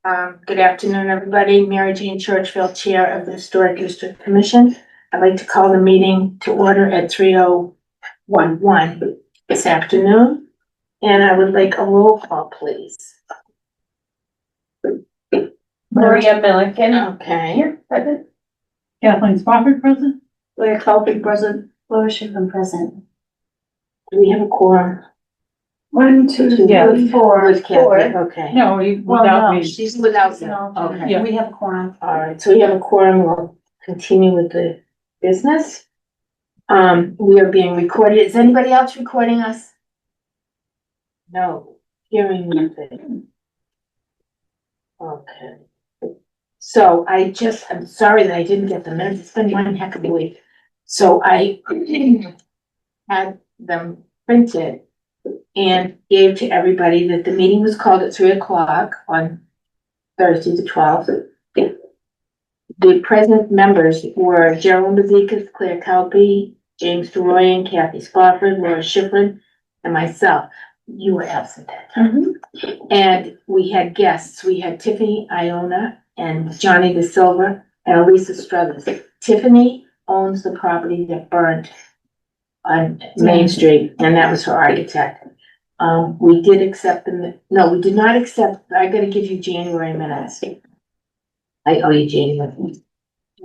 Good afternoon, everybody. Mary Jane Churchfield, Chair of the Historic District Commission. I'd like to call the meeting to order at 3:11 this afternoon. And I would like a roll call, please. Maria Milliken. Okay. Present. Kathleen Spofford present. Leah Colby present. Laura Schiffern present. Do we have a quorum? 1, 2, Yeah. 3, 4. With Kathy, okay. No, without me. She's without you. No, Okay. Yeah. we have a quorum. All right, so we have a quorum. We'll continue with the business. We are being recorded. Is anybody else recording us? No, hearing nothing. Okay. So I'm sorry that I didn't get the minutes. It's been one heck of a week. So I had them printed and gave to everybody that the meeting was called at 3:00 on Thursday the 12th. The present members were Gerald Mazekas, Claire Calpe, James DeRoy, Kathy Spofford, Laura Schiffern, and myself. You were absent that time. And we had guests. We had Tiffany Iona and Johnny De Silva and Elisa Struthers. Tiffany owns the property that burned on Main Street, and that was her architect. We did accept no, we did not accept. I gotta give you January minutes. I owe you January.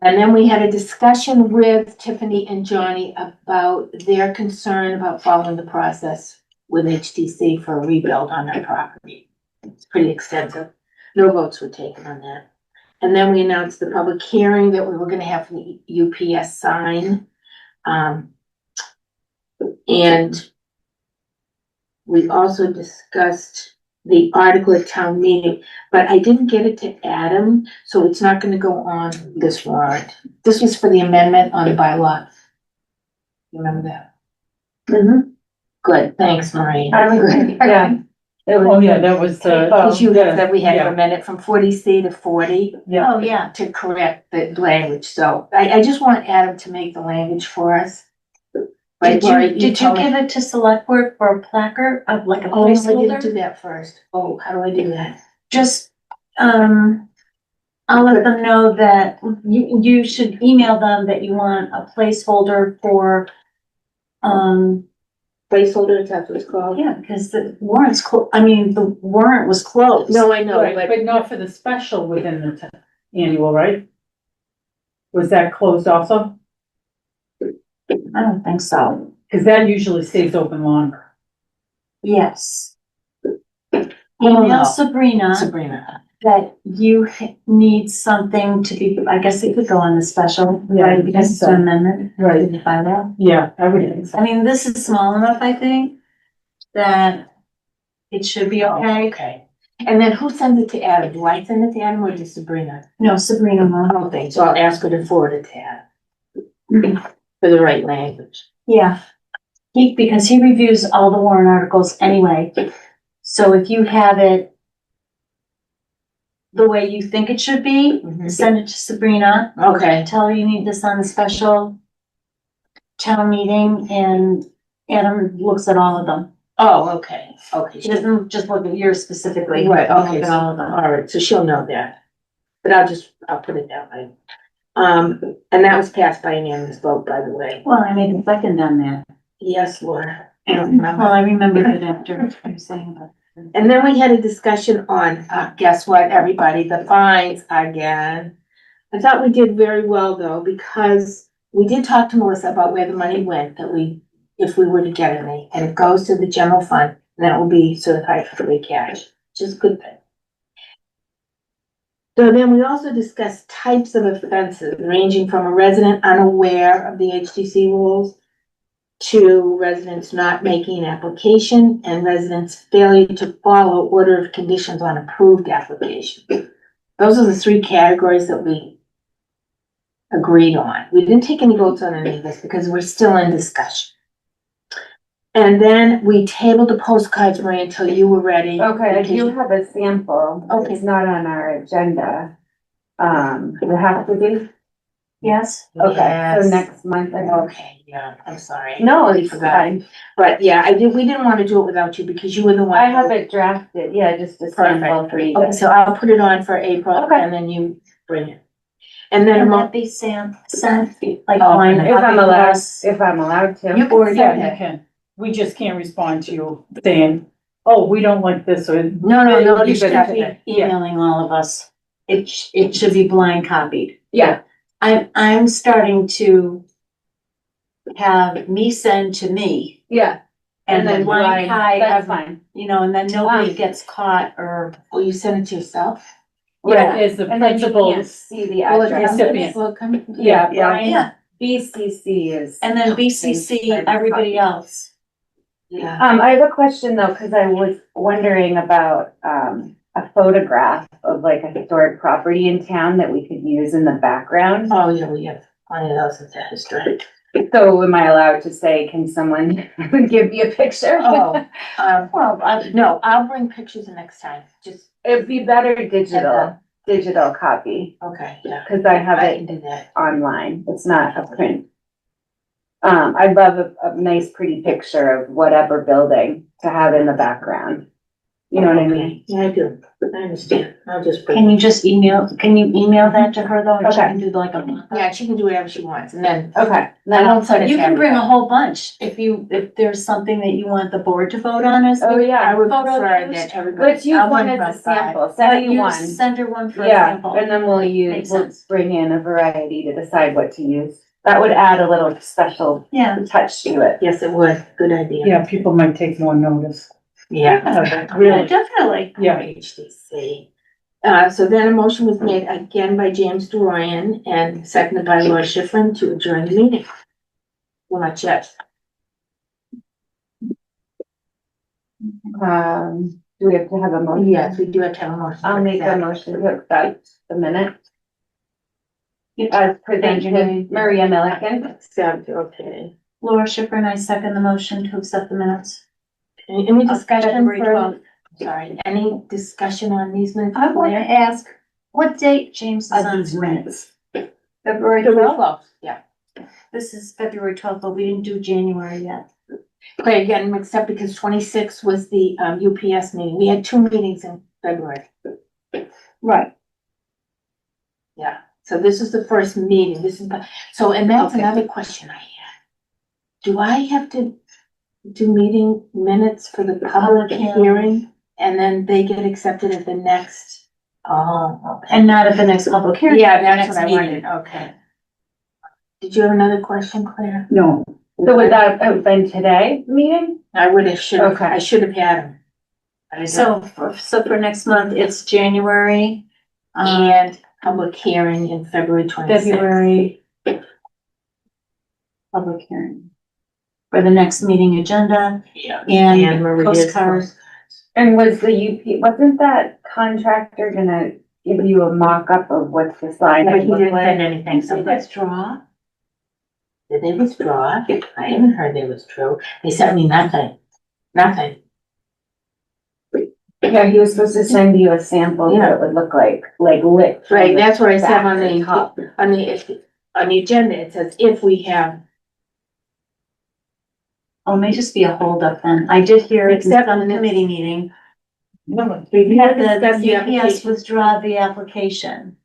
And then we had a discussion with Tiffany and Johnny about their concern about following the process with HTC for a rebuild on their property. It's pretty extensive. No votes were taken on that. And then we announced the public hearing that we were gonna have for the UPS sign. And we also discussed the article at town meeting, but I didn't get it to Adam, so it's not gonna go on this warrant. This was for the amendment on the bylaw. Remember that? Mm-hmm. Good, thanks, Maureen. Yeah. Oh, yeah, that was, Because you had said we had to yeah. amend it from 40C to 40 Yeah. Oh, yeah. to correct the language, so I just want Adam to make the language for us. Right, Lori, Did you told me- give it to select board for a placard of like a Oh, I didn't do placeholder? that first. Oh, how do I do that? Just, I'll let them know that you should email them that you want a placeholder for, Placeholder, that's what it's called? yeah, because the warrant's the warrant was closed. No, I know, Right, but but not for the special within the annual, right? Was that closed also? I don't think so. Cause that usually stays open longer. Yes. no. Email Sabrina Sabrina. that you need something to be, I guess it could go on the special, Yeah, right, because it's an amendment. Right. Did you find that? Yeah, I would think so. I mean, this is small enough, I think, that it should be okay. Okay. And then who sends it to Adam? Do I send it to Adam or to Sabrina? No, Sabrina will. Okay, so I'll ask her to forward it to Adam. For the right language. Yeah. Because he reviews all the warrant articles anyway. So if you have it the way you think it should be, send it to Sabrina. Okay, Tell her you need this on the special town meeting, and Adam looks at all of them. oh, okay, He doesn't just look at yours specifically. Right, He'll okay, look at all of them. all right, so she'll know that. But I'll put it that way. And that was passed by unanimous vote, by the way. Well, I made a second on that. Yes, Laura. I don't remember. Well, I remembered it after you saying about it. And then we had a discussion on, guess what, everybody, the fines again. I thought we did very well though, because we did talk to Melissa about where the money went, if we were to get any, and it goes to the general fund, and that will be certified for free cash, which is a good thing. So then we also discussed types of offenses, ranging from a resident unaware of the HTC rules to residents not making an application and residents' failure to follow order of conditions on approved application. Those are the three categories that we agreed on. We didn't take any votes on any of this because we're still in discussion. And then we tabled the postcards, Maria, until you were ready. Okay, I do have a sample. Okay. It's not on our agenda. It has to be. Yes? Okay, Yes. so next month, I know. Okay, yeah, I'm sorry. No, I it's forgot. fine. But yeah, we didn't want to do it without you because you were the one. I have it drafted, yeah, just a sample for you. Okay, so I'll put it on for April Okay. and then you bring it. And then, Can that be sent, like Oh, mine? If I'm allowed, if I'm allowed to. You Or, can yeah, send you it. can. We just can't respond to you saying, oh, we don't like this, or. No, You you should better be check. emailing all of us. It should be blind copied. Yeah, I'm starting to have me send to me yeah, and then blind tie, that's fine. you know, and then nobody Um, gets caught or. will you send it to yourself? Yeah, Is the and then you principal. can't see the Will it address. come- recipient. will it come- Yeah, Yeah, Brian, BCC is. and then BCC everybody else. Yeah. I have a question though, cause I was wondering about, a photograph of like a historic property in town that we could use in the background. Oh, yeah, we have plenty of those at the historic. So am I allowed to say, can someone give me a picture? Oh, Well, no, I'll bring pictures the next time, just, It'd be better digital copy, okay, yeah. cause I have I it can do that. online, it's not a print. I'd love a nice pretty picture of whatever building to have in the background. You know what I mean? Yeah, I do, I understand, I'll just can bring. you just email that to her though? Or she Okay. can do like a. Yeah, she can do whatever she wants, and then Okay, I won't send it to You can bring a everybody. whole bunch if there's something that you want the board to vote on as. oh I yeah, would Photo prefer used. that everybody. let's use I'll one bring as a about five. sample, send me You one. send her one for Yeah, example. and then we'll Makes we'll sense. bring in a variety to decide what to use. That would add a little special Yeah, touch to it. Yes, it would, good idea. Yeah, people might take more notice. Yeah. Really, definitely. yeah. HDC. So then a motion was made again by James Dorian and seconded by Laura Schifrin to adjourn the meeting. Well, not yet. Do we have to have a motion? Yes, we do have to have a motion. I'll make a motion to accept the minute. As presented, Maria Milliken. Accept, okay. Laura Schifrin, I second the motion to accept the minutes. Any discussion February for, 12th. sorry, any discussion on these minutes? I want to ask, what date James is Of on these tonight? minutes. February February 12th? 12th, yeah. This is February 12th, but we didn't do January yet. Okay, again, mixed up because 26 was the UPS meeting. We had 2 meetings in February. Right. Yeah, so this is the first meeting. This is, so, and that's Okay. another question I had. Do I have to do meeting minutes for the public hearing and then they get accepted at the next? Oh, okay. And not at the next public hearing. Yeah, the that's next what I meeting. wanted, okay. Did you have another question, Claire? No, So would that have been today meeting? I would have, should have, Okay. I should have had them. But I didn't. So for next month, it's January, And public hearing in February 26th. February. Public hearing. For the next meeting agenda Yeah. and Maria's postcard. And was wasn't that contractor gonna give you a mock-up of what the sign But would he look didn't like? send anything, so that's. Withdraw? Did they withdraw? I haven't heard they withdrew. They sent me nothing. Nothing. Yeah, he was supposed to send you a sample of what it would look like lit. from Right, the that's what I said back on to the, top. on the agenda. It says if we have. Oh, it may just be a holdup then. I did hear it in Except some when it's- committee meeting. We We had had discussed the the UPS application. withdraw the application.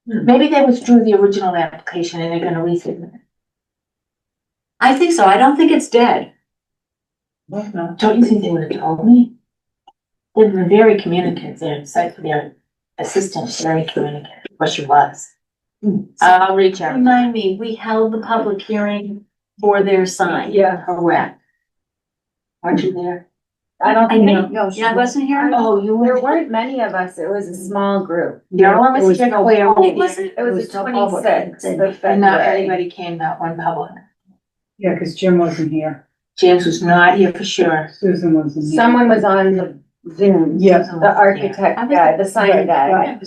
Maybe they withdrew the original application and they're gonna resubmit. I think so. I don't think it's dead. no. Don't you think they would have told me? They've been very communicative, their assistant, very communicative, what she was. I'll reach out. Remind me, we held the public hearing for their sign. Yeah. Correct. Aren't you there? I don't I think, think, no, yeah, I wasn't here. Oh, you there were. weren't many of us, it was a small group. Daryl It was was here, no Claire. public. was here. It was was the no public. 26th of And not February. everybody came, not one public. Yeah, cause Jim wasn't here, James was not here for sure. Susan wasn't here. Someone was on the Zoom. Yeah. The architect guy, the sign guy. Right.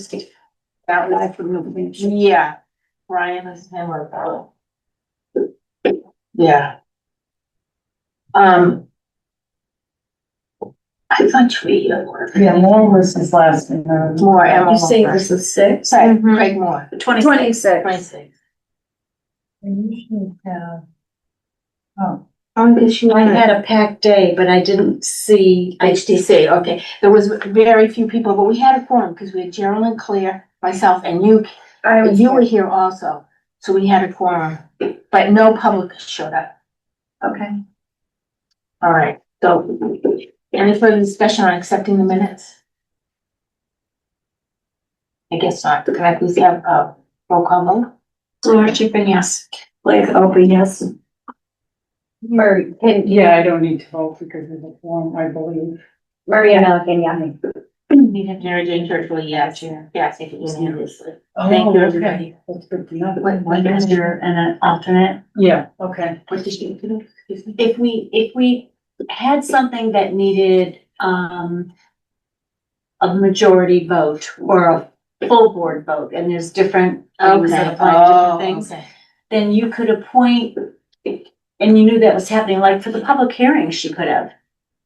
That was, yeah, Brian was him or Paul. Yeah. I thought tree or. Yeah, Moore was his last name. More, Emma. You say this is six? Right, Mhm. Craig Moore, 26. 26. I usually have. Oh, Oh, I guess you I had had a packed day, but I didn't see. HTC, okay. There was very few people, but we had a forum because we had Geraldine, Claire, myself, and you. You were here also, so we had a quorum, but no public showed up. Okay. All right, so any further discussion on accepting the minutes? I guess not. Can I please have a roll call vote? Laura Chapin, yes. Blake Open, yes. Murray, yeah, I don't need to vote because of the form, I believe. Maria Milliken, yeah. Mary Jane Churchwell, yes. Yes, I can unanimously. Oh, Thank you, okay. everybody. That's good to know. Because you're an alternate. Yeah, okay. What did you do? Excuse me? If we had something that needed, a majority vote or a full board vote, and there's different things that apply to different things, Okay. then you could appoint, and you knew that was happening, like for the public hearing, she could have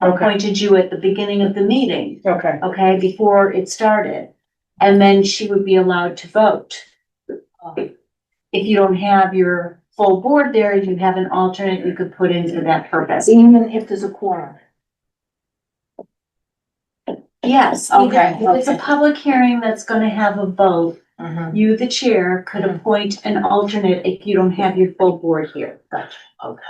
Okay, appointed you at the beginning of the meeting, okay. okay, before it started. And then she would be allowed to vote. If you don't have your full board there, you have an alternate you could put in for that purpose. Even if there's a quorum. Yes, Okay, if it's a okay. public hearing that's gonna have a vote, Mhm. you, the chair, could Mhm. appoint an alternate if you don't have your full board here. Gotcha, okay,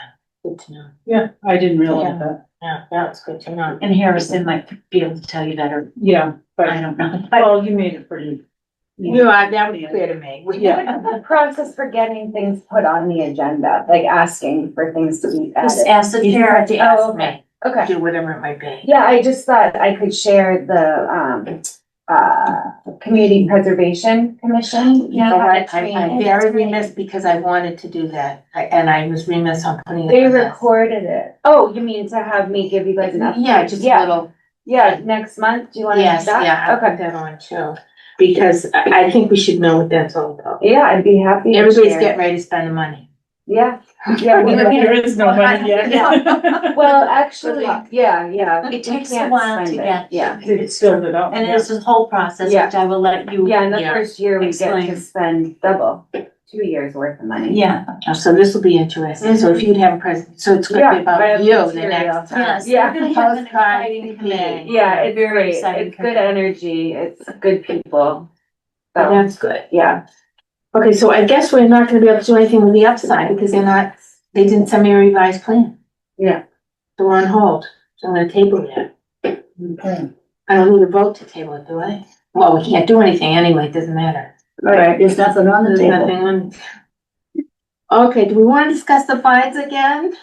good to know. Yeah, I didn't realize that. Yeah, that's good to know. And Harrison might be able to tell you that, or Yeah, but, I don't know. well, you made it pretty. Yeah, that was clear to me. Yeah. The process for getting things put on the agenda, like asking for things to be Just added. ask the You chair. have to ask Oh, me, Okay. do whatever it might be. Yeah, I just thought I could share the, Community Preservation Commission. Yeah, So I'm training. very remiss because I wanted to do that, and I was remiss on putting it. They on this. recorded it. Oh, you mean to have me give you guys an update? Yeah, just a Yeah. little, Yeah, next month, do you wanna do yes, that? yeah, I'll put Okay, that on too, because I think we should know what that's all about. yeah, I'd be happy to Everybody's share. getting ready to spend the money. Yeah, yeah. we were- There is no money yet. Well, actually, yeah. It We takes a can't while to spend it. get. Yeah. It's filled it up. And it's a whole process, Yeah. which I will let you. Yeah, in the Yeah. first year, we get Explain. to spend double, 2 years worth of money. Yeah, Oh, so this will be interesting, so if you'd have a present, so it's gonna Yeah, be I about have you the material. next time. yes. Yeah. We're gonna have an Postcard, exciting committee. Yeah, it's Very great, exciting it's good energy, it's good people. Oh, So, that's good. yeah, Okay, so I guess we're not gonna be able to do anything with the upside because they didn't send me a revised plan. Yeah. So we're on hold, so I'm gonna table it. Okay. I don't need a vote to table it, do I? Well, we can't do anything anyway, it doesn't matter. Right, there's nothing on There's nothing on. Okay, do we wanna discuss the fines again?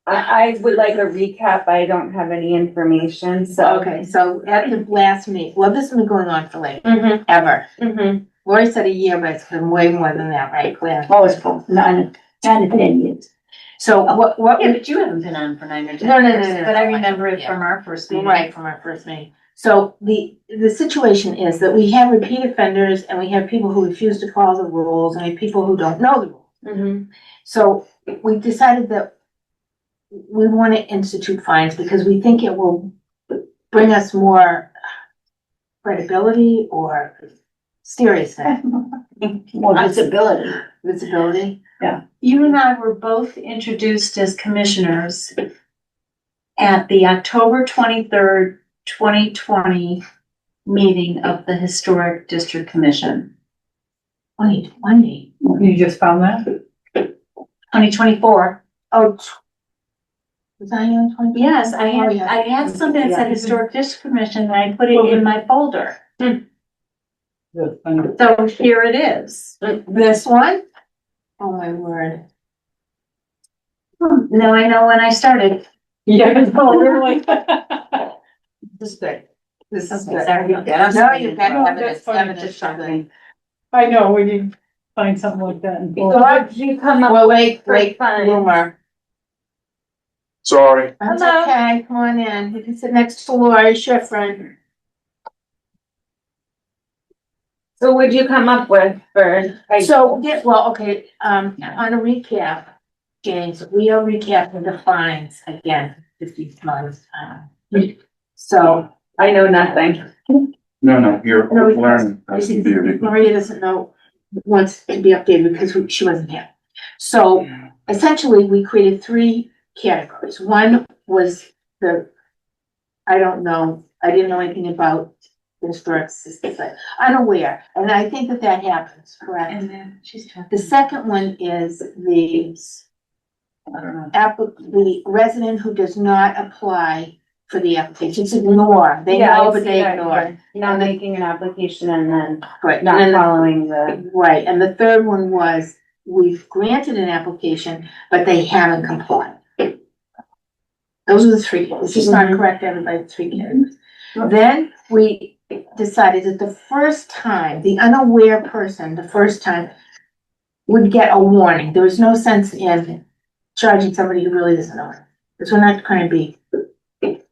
I would like a recap, I don't have any information, so. Okay, so at the last meeting, well, this has been going on for like Mm-hmm, ever. mm-hmm. Lori said a year, but it's been way more than that, right, Claire? Oh, it's full, 9 to 10 years. So what Yeah, we but you haven't been on for 9 or 10 No, no, years. no, no, But I no, remember it yeah. from our first meeting. Right, from our first meeting. So the situation is that we have repeat offenders and we have people who refuse to follow the rules and we have people who don't know the rules. Mm-hmm. So we decided that we want to institute fines because we think it will bring us more credibility or seriousness, More visibility. visibility. You and I were both introduced as commissioners at the October 23rd, 2020 meeting of the Historic District Commission. 2020. You just found that? 2024. Oh. Was I on 20? Yes, I Oh, had, yeah. I had something that said Yeah. Historic District Commission and I put it in my folder. That's funny. So here it is. This one? Oh, my word. Now I know when I started. Yeah, no, really. This is good. This is Okay, good. sorry about that. No, you've got No, evidence, that's fine, evidence just of it. I know, we didn't find something like that in. So what did you come up Well, wait, for wait, fun? rumor. Sorry. That's Hello. okay, come on in. You can sit next to Lori Schifrin. So what'd you come up with for? like- So, yeah, well, okay, on a recap, James, we are recapping the fines again, 50 months. So, I know nothing. No, you're No, learning. That's the beauty. Maria doesn't know, wants to be updated because she wasn't here. So essentially, we created three categories. One was I don't know, I didn't know anything about the historic system, but unaware, and I think that happens, correct? And then she's talking. The second one is the the resident who does not apply for the application, just ignore, they Yeah, I know, but see they that, ignore. Not making an application and then Right, and not then following the, right, and the third one was, we've granted an application, but they haven't complied. Those are the three, it's just not correct, everybody, three categories. Then we decided that the first time, the unaware person, the first time would get a warning. There was no sense in charging somebody who really doesn't know it. Because we're not trying to be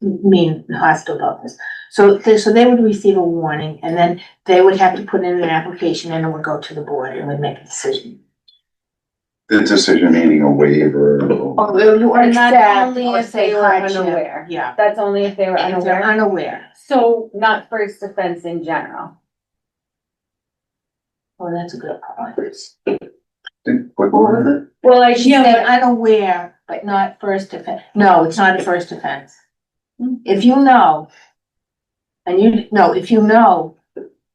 mean and hostile about this. So they would receive a warning, and then they would have to put in an application, and it would go to the board and would make a decision. The decision meaning a waiver. Or and that's accept, only or if say they were hardship. unaware. Yeah, That's only if they were if they're unaware, unaware. So, not first offense in general. Oh, that's a good point. What was it? Well, like She yeah, said unaware, but not first offense. No, it's not a first offense. Hmm. If you know, if you know,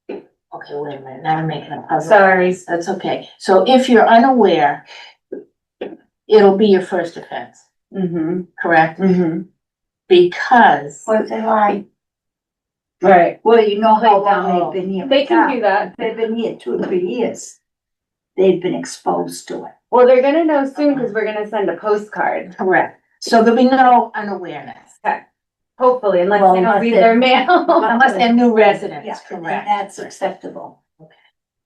okay, wait a minute, now I'm making a puzzle. sorry. That's okay. So if you're unaware, it'll be your first offense, Mm-hmm, correct? mm-hmm, Because, Was they like? right. Well, you know how Wait, long they've been here. They can do that. They've been here 2 or 3 years. They've been exposed to it. Well, they're gonna know soon because we're gonna send a postcard, correct. So there'll be no unawareness. hopefully, unless Well, they don't unless read they- their mail. Unless they're new Yeah, residents, and correct. that's acceptable.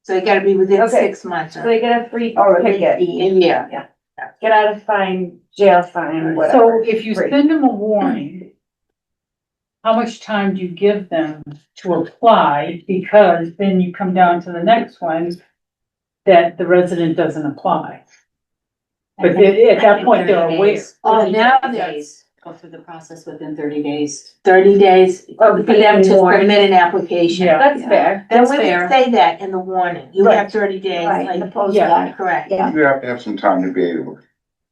So you gotta be within Okay. 6 months So or they get a free Or at least ticket, the Yeah. Yeah. get out of fine, jail fine, so whatever. if you Free. send them a warning, how much time do you give them to apply? Because then you come down to the next one, that the resident doesn't apply. But at that point, they're aware. Oh, now Thirty there's days. Go through the process within 30 days. 30 days Of for them to being warned. submit an application. Yeah. That's fair. Then That's we would fair. say that in the warning, you Right. have 30 days, Right, in the like, postcard. correct. Yeah. You have to have some time to be able to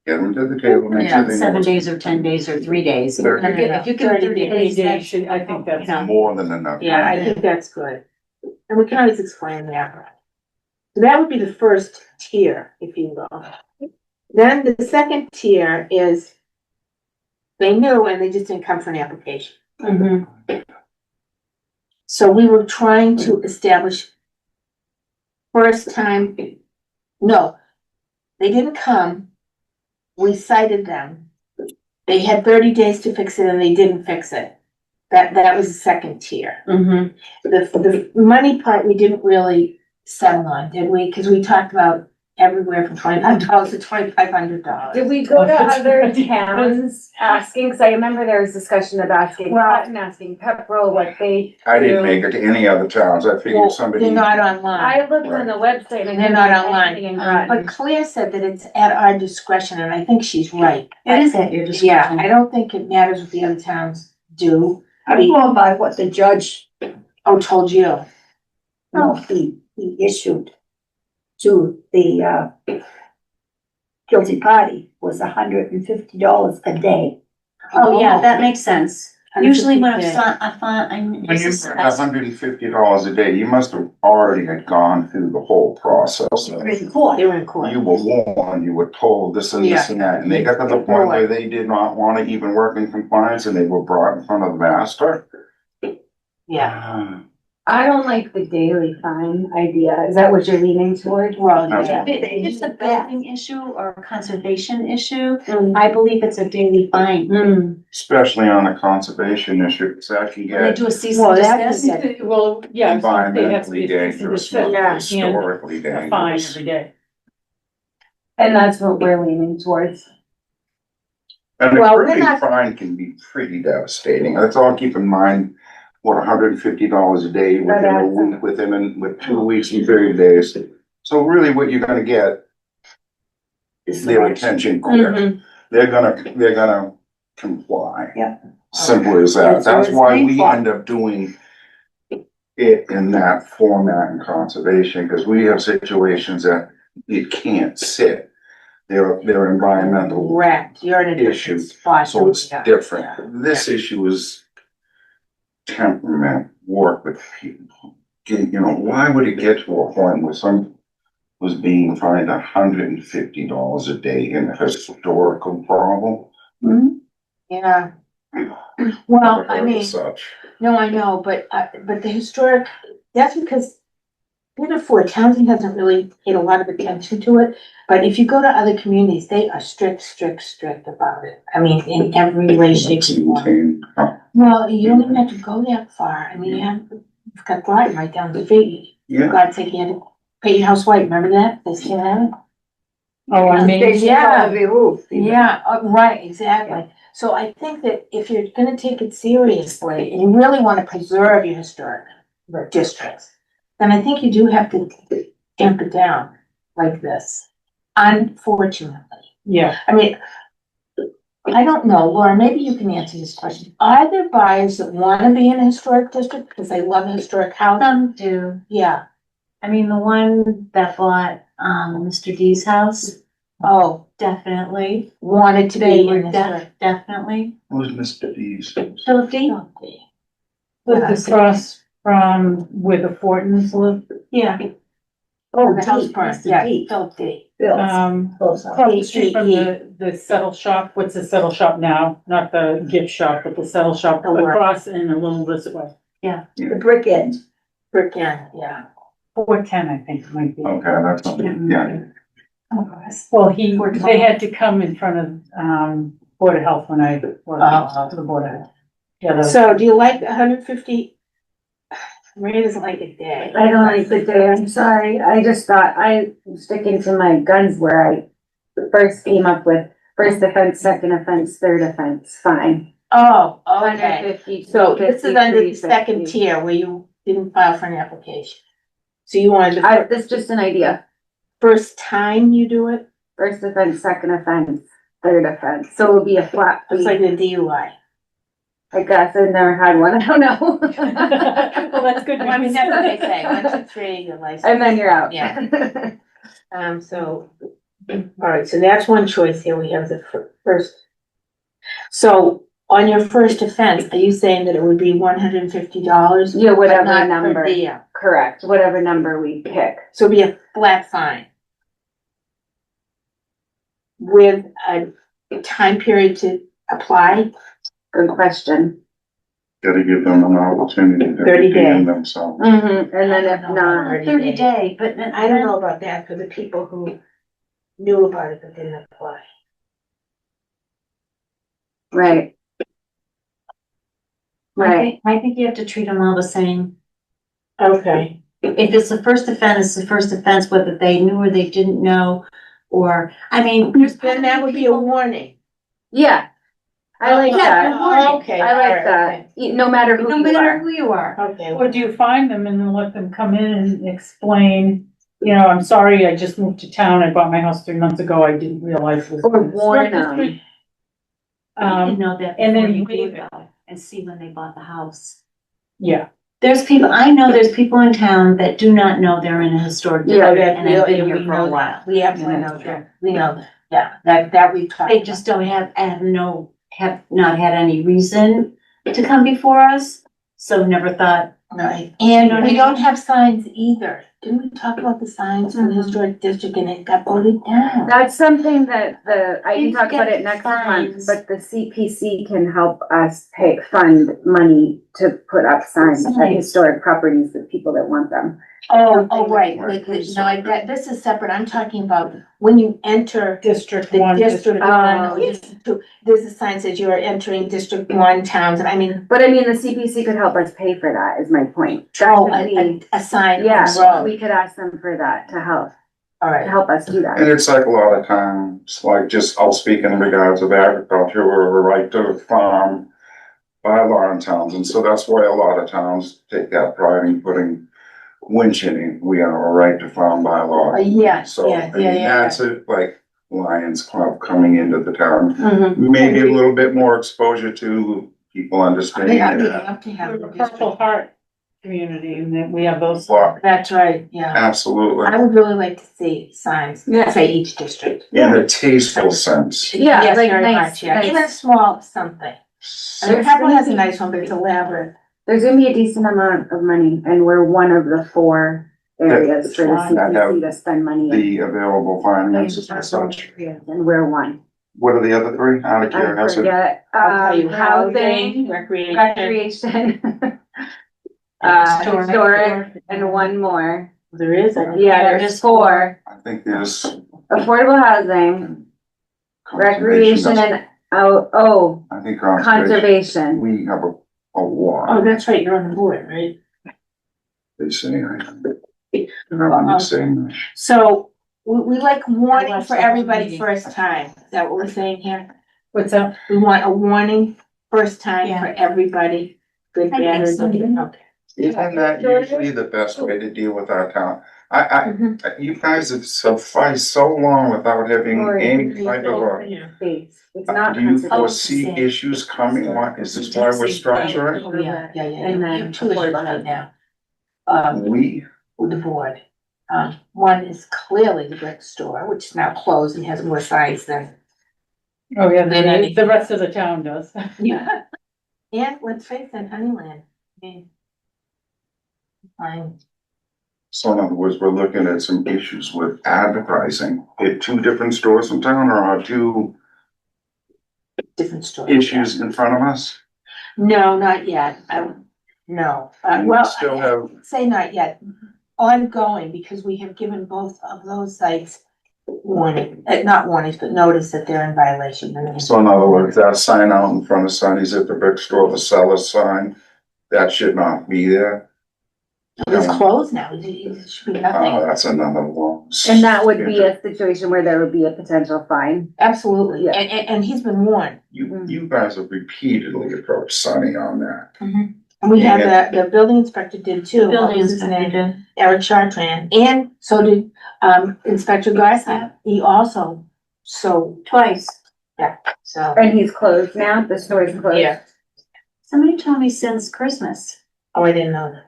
get them to the table, make sure they know. 7 days or 10 days or 3 days. If Thirty. you give- if you give 30 30 days. 30 days, days that's, should, I think that's. you know, More than enough. Yeah, I think that's good. And we can always explain that. So that would be the first tier, if you will. Then the second tier is they knew and they just didn't come for an application. Mm-hmm. So we were trying to establish first time, no, they didn't come. We cited them. They had 30 days to fix it and they didn't fix it. That was the second tier. Mm-hmm. The money part, we didn't really settle on, did we? Cause we talked about everywhere from $25 to $2,500. Did we go to other towns asking, cause I remember there was discussion of asking Well- Hutton, asking Pepperell what they. I didn't do. make it to any other towns. I Well, figured somebody. they're not online. I looked on the website and. I They're not couldn't find online. anything in Groton. But Claire said that it's at our discretion, and I think she's right. it is at your Yeah, discretion. I don't think it matters what the other towns do. I'm going by what the judge, Oh, told you. he issued to the, guilty party was $150 a day. Oh, yeah, that makes sense. Usually when $150K. When you said $150 a day, you must have already had gone through the whole process. In court. They were in court. You were warned, you were told this and this and that, and they got to the point where they did not want to even work in compliance and they were brought in front of the master. Yeah, I don't like the daily fine idea. Is that what you're leaning toward? well, Okay. yeah. If it's a building issue or a conservation issue, Mm. I believe it's a daily fine. Mm. Especially on a conservation issue, because that can When they get do a cease Well, and that's desist. Well, yeah. so they have to be environmentally a cease and dangerous, desist Yeah. and historically a fine dangerous. every day. And that's what we're leaning towards. And a Well, we're criminal not- fine can be pretty devastating. Let's all keep in mind, what, $150 a day within a week, with 2 weeks and 30 days. So really what you're gonna get, Is their the- attention quick. They're gonna comply. Yeah. Simple as that. That's what That's it's why made we for. end up doing it in that format in conservation, because we have situations that it can't sit. They're environmental, Correct, you're in a issue, different spot. so it's Yeah. different. This issue is temperament, work with people. You know, why would it get to a point where some was being fined $150 a day in a historical problem? Yeah. Well, Never I heard of mean, such. no, I know, but the historic, that's because Pinafore, Townsend hasn't really paid a lot of attention to it, but if you go to other communities, they are strict about it. I mean, in every way, shape, and form. Maintain, Well, you don't even have to go that far. I mean, you've got Brighton right down the street. yeah, God take you had to pay your house white, remember that? They still have it? Oh, I mean, Yeah. Yeah, right, exactly. So I think that if you're gonna take it seriously and you really wanna preserve your historic districts, then I think you do have to tamp it down like this, unfortunately. yeah, I mean, I don't know, Laura, maybe you can answer this question. Are there buyers that wanna be in a historic district because they love a historic house? Some do. Yeah, I mean, the one that bought, Mr. D's house, oh, definitely. wanted to They be were in a historic. definitely. who's Mr. D's? Philip D? lives across from where the Fortons live, Yeah. Oh, the house burned, Mr. yeah, D. Philip D. across the street from the settle shop. What's the settle shop now? Not the gift shop, but the settle shop The where? across in a little this way. The brick end. Brick end, yeah. 410, I think it might be. Okay, that's, yeah. Well, they had to come in front of, Board of Health when I was to the Board of Health. Yeah, So do you like 150? Maria doesn't like a day. I don't like the day, I'm sorry, I just thought I'm sticking to my guns where I first came up with first offense, second offense, third offense, fine. Oh, okay. 150, So this is under the 250, second 350. tier where you didn't file for an application. So you wanted That's just an idea, first time you do it? first offense, second offense, third offense, so it would be a flat It's fee, like the DUI. I guess, I've never had one, I don't know. Well, that's good. I mean, that's what they say, 1, 2, 3, your license. And then you're out. Yeah. So, all right, so that's one choice here. We have the first. So on your first offense, are you saying that it would be $150? Yeah, whatever But not per number, diem? correct, whatever number we pick. So it'd be a flat fine. With a time period to apply? Good question. Gotta give them an opportunity to 30 redeem days. themselves. Mm-hmm, and then if I don't not, know. 30 day, but I don't know about that for the people who knew about it but didn't apply. right. Right, I think you have to treat them all the same. Okay. If it's the first offense, it's the first offense, whether they knew or they didn't know, or, I mean. Then that would be a warning. yeah, I like Yeah, that, a warning. Okay. I all like right, that, no matter who No you matter are. who you are. Okay. Or do you find them and then let them come in and explain, you know, I'm sorry, I just moved to town, I bought my house 3 months ago, I didn't realize it was. Or in the warn historic district." them. You can know that and before then you waive do that and see when they bought the house. Yeah, There's people, I know there's people in town that do not know they're in a historic Yeah, district and have been we here for a know while. that. We absolutely Yeah, know that's that. We know that. Yeah, that we've talked. They about. just don't have not had any reason to come before us, so never thought. Right, You know and what I we mean? don't have signs either. Didn't we talk about the signs for the Mhm. historic district and it got voted down? That's something that I can You talk about get it next month, fines. but the CPC can help us fund money to put up signs at Signs. historic properties with people that want them. Oh, right, Right. this is separate. I'm talking about when you enter District the 1. District Oh. 1 or District 2, there's a sign that says you are entering District 1 towns, and I mean, But I mean, the CPC could help us pay for that, is my point. That oh, could be- a sign on Yeah, the road. we could ask them for that to help All right, us do that. And it's like a lot of times, like just, I'll speak in regards of agriculture, we're a right to farm by law in towns, and so that's why a lot of towns take that pride in putting winching in, we have a right to farm by law. yes, So, yeah, I mean, yeah. that's it, like Lions Club coming into the town, Mhm. maybe a little bit more exposure to people understand I would that. love to have We're the a Purple district. Heart community and that we have those. Well, That's right, yeah. absolutely, I would really like to see signs, Yeah. say each district. in a tasteful sense. Yeah, Yes, like very nice- much, yeah, nice. even a small something. I mean, Pepperell has a nice one, but it's elaborate. There's gonna be a decent amount of money, and we're one of the 4 areas for the Fine. CPC to spend money in. The available finances and such. And we're one. What are the other 3? Out of I curiosity. forget, I'll tell you, housing, recreation. recreation. Historic, and one more. There is, Yeah, there's 4. I think there's. Affordable housing, recreation and, I think conservation. conservation. We have a Oh, lot, that's right, you're on the board, right? they say, I'm just saying that. So, we like warning watched for the whole everybody meeting. first time, is that what we're saying here? What's up? We want a warning first time Yeah. for everybody, good, I bad, think or so. indifferent, okay. Isn't that usually the best way to deal with our town? You guys have sufficed so long without having any type of a. Space. It's not Do you conservation. foresee same. issues coming? What, is this why we're structuring? Oh, yeah, yeah, yeah, And we then have 2 issues affordable right housing. now. We, With the board. One is clearly the brick store, which is now closed and has more signs than. Oh, yeah, Then any- the rest of the town does. Yeah. And let's face it, Honeyland, I mean. Fine, so in other words, we're looking at some issues with advertising. At 2 different stores in town, or are 2 different story. issues in front of us? No, not yet, no, And we well, still have, say not yet, ongoing, because we have given both of those sites warning, not warnings, but notice that they're in violation. so in other words, that sign out in front of Sonny's at the brick store, the seller sign, that should not be there. It's closed now, it should be Oh, nothing, that's another one. And that would be a situation where there would be a potential fine. absolutely, Yeah. and he's been warned. You guys have repeatedly approached Sonny on that. And we had the building inspector did too. What Building was his name? inspector. Eric Chartrand, and so did, Inspector Garza, he also, so, Twice. so. And he's closed now, the store is closed. Yeah. Somebody told me since Christmas. Oh, I didn't know that.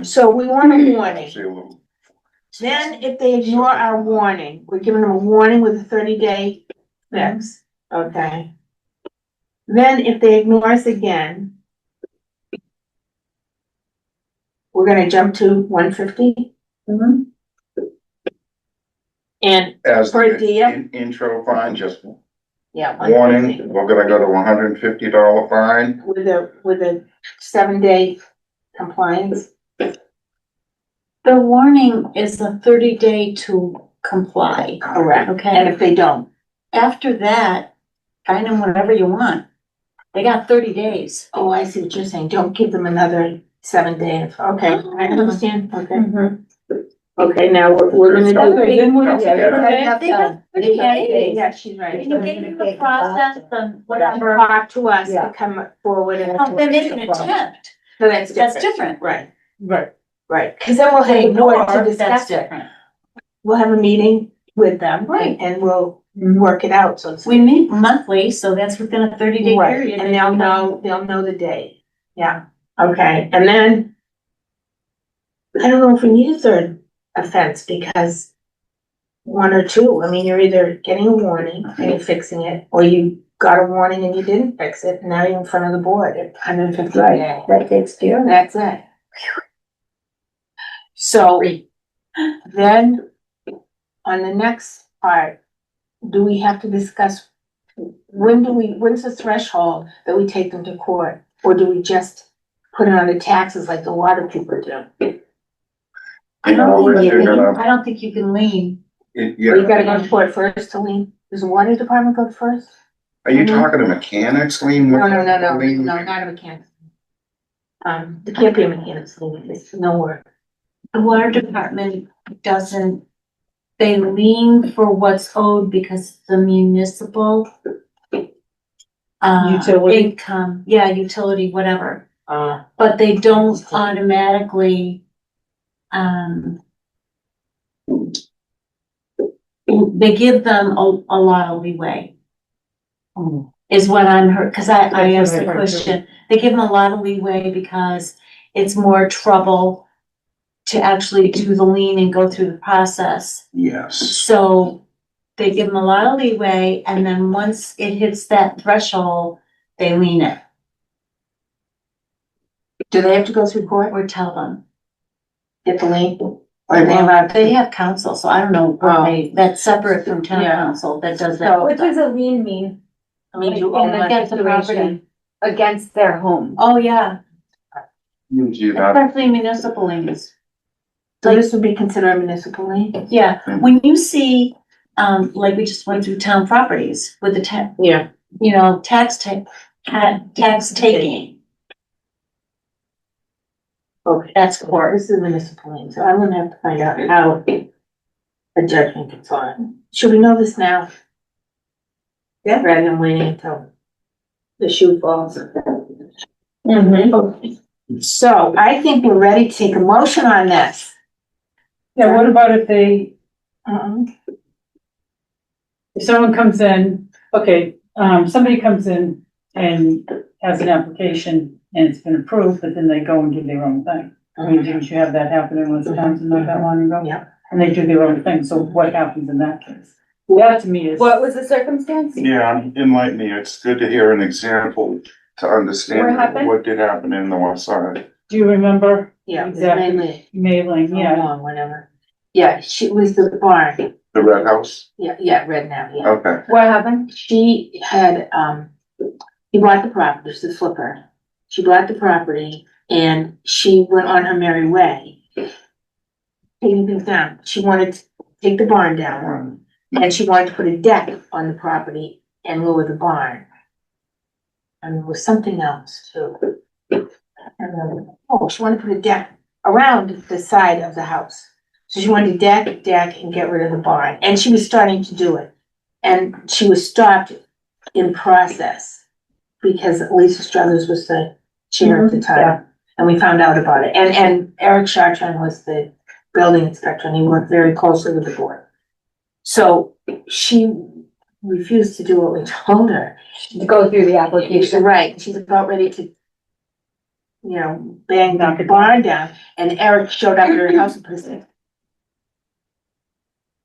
So we want a warning. See a little- Then if they ignore our warning, we're giving them a warning with a 30-day fix, okay? Then if they ignore us again, we're gonna jump to 150 Mhm. and, As Per the diem? intro fine, just yeah, warning, 150 we're gonna go to $150 fine. with a 7-day compliance. The warning is a 30-day to comply, Correct. And okay? if they don't, After that, find them whatever you want. They got 30 days. oh, I see what you're saying, don't give them another 7 days, okay, I understand, okay. Okay, now we're gonna do. Okay, then we're. Yeah, They got 30 days. Yeah, she's right. Can you get in the process and whatever? Talk to us Yeah. to come forward and. Oh, they make an attempt. So that's That's different. different. Right, Right. right, cause then we'll They have a board ignore, to that's discuss it. different. We'll have a meeting with them. Right. And we'll work it out, so it's. We meet monthly, so that's within a 30-day Right, period. and they'll know the day, yeah, okay, and then. I don't know if we need a third offense, because. 1 or 2, I mean, you're either getting a warning and you're fixing it, or you got a warning and you didn't fix it, and now you're in front of the board at 150 days. That takes care of it. That's it. So, then, on the next part, do we have to discuss, when's the threshold that we take them to court? Or do we just put it on the taxes like the water people do? I don't think You're you can, gonna- I don't think you can lean. Or you Yeah, gotta go to court first to lien? Does the water department go first? are you talking to mechanics, Lean? No, not Lean? a mechanic. It can't be a mechanic's lien, it's no work. The water department doesn't, they lean for what's owed because it's the municipal. Utility. Income, yeah, utility, whatever, Uh, but they don't automatically, they give them a lot of leeway. is what I'm heard, cause I That's what asked I the heard, too. question. They give them a lot of leeway because it's more trouble to actually do the lien and go through the process. Yes. So they give them a lot of leeway, and then once it hits that threshold, they lien it Do they have to go through court or tell them. get the lien? They Or they allowed They have counsel, so I don't know what that's separate from town Yeah. council that does So- that. What does a lien mean? I mean, you Like, own in that Against the property. Against their home. Oh, yeah, Usually that, especially municipal liens. So this would be considered a municipal lien? Yeah, Mhm. when you see, like we just went through town properties with the Yeah. tax taking, Okay. that's court. This is municipal lien, so I'm gonna have to find out how a judgment gets on. Should we know this now? Yeah. Rather than waiting until the shoe falls. Okay. So I think we're ready to take a motion on this. Yeah, what about if they, Uh-uh. if someone comes in, okay, somebody comes in and has an application and it's been approved, but then they go and do their own thing. I mean, didn't you have that happen in Wisconsin not that long ago? Yeah. And they do their own thing, so what happens in that case? That to me is. What was the circumstance? yeah, enlighten me. It's good to hear an example to What understand happened? what did happen in the west side. Do you remember? Yeah, Exactly. mainly, Mailing, yeah. long, whatever. Yeah, she was the barn. The red house? Yeah, red now, yeah. Okay. What happened? She had, he bought the property, this is Flipper. She bought the property and she went on her merry way. Taking things down. She wanted to take the barn down and she wanted to put a deck on the property in lieu of the barn. And there was something else too. I can't remember. Oh, she wanted to put a deck around the side of the house. So she wanted to deck, and get rid of the barn, and she was starting to do it. And she was stopped in process because Lisa Struthers was the chair at the time. And we found out about it. And Eric Chartrand was the building inspector and he worked very closely with the board. So she refused to do what we told her. To go through the application. Right, she's about ready to, bang the barn down, and Eric showed up at her house and put his.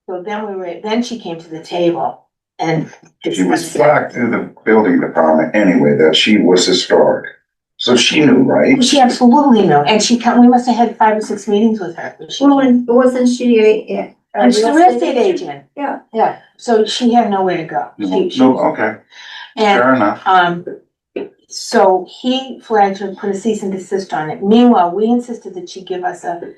So then she came to the table and. She was flagged through the building department anyway, that she was historic. So she knew, right? She absolutely knew, and we must have had 5 or 6 meetings with her. Wasn't she a And she's a real estate agent. Yeah. Yeah, so she had nowhere to go. She No, was- okay, And, fair enough. so he flagged her, put a cease and desist on it. Meanwhile, we insisted that she give us an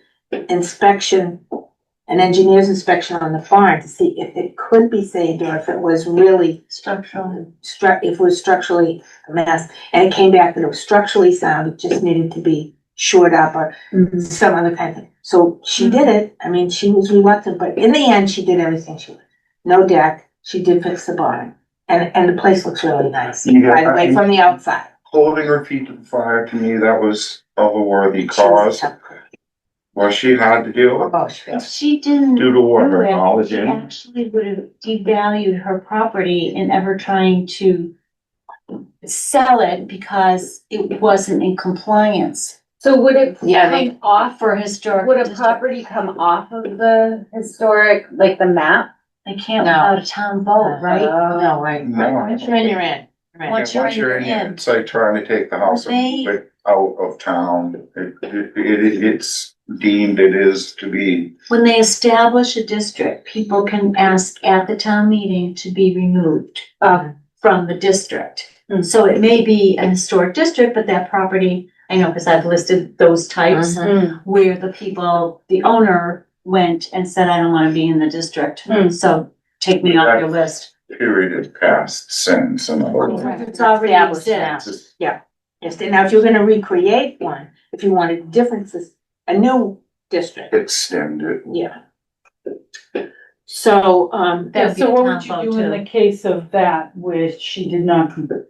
engineer's inspection on the barn to see if it could be saved or if it was really Structural. if it was structurally a mess. And it came back that it was structurally sound, it just needed to be shored up or some other kind of thing. So she did it. I mean, she was reluctant, but in the end, she did everything she would. No deck, she did fix the barn. And the place looks really nice, by Yeah, the way, from the outside. Holding her feet to the fire, to me, that was of a worthy She was cause. a tough girl. Well, she had to deal with Oh, she If was. she didn't due to what do her it, knowledge she in. actually would have devalued her property in ever trying to sell it because it wasn't in compliance So would it Yeah, come off, for historic. would a district. property come off of the historic, like the map? They can't No. without a town vote, right? No, right. No. Once you're in, you're in. Right. Once you're in. It's like trying to take the house and They- move it out of town. It's deemed it is to be, When they establish a district, people can ask at the town meeting to be removed from the district. Mm. So it may be a historic district, but that property, I know, because I've listed those types, where the owner went and said, I don't wanna be in the district, so take me off your list. period of past since, in other words. It's already Established now. exists. Just Yes, now if you're gonna recreate one, if you wanted differences, a new district, extend it. yeah. So, That would be So a what town would you vote do in too. the case of that where she did not complete?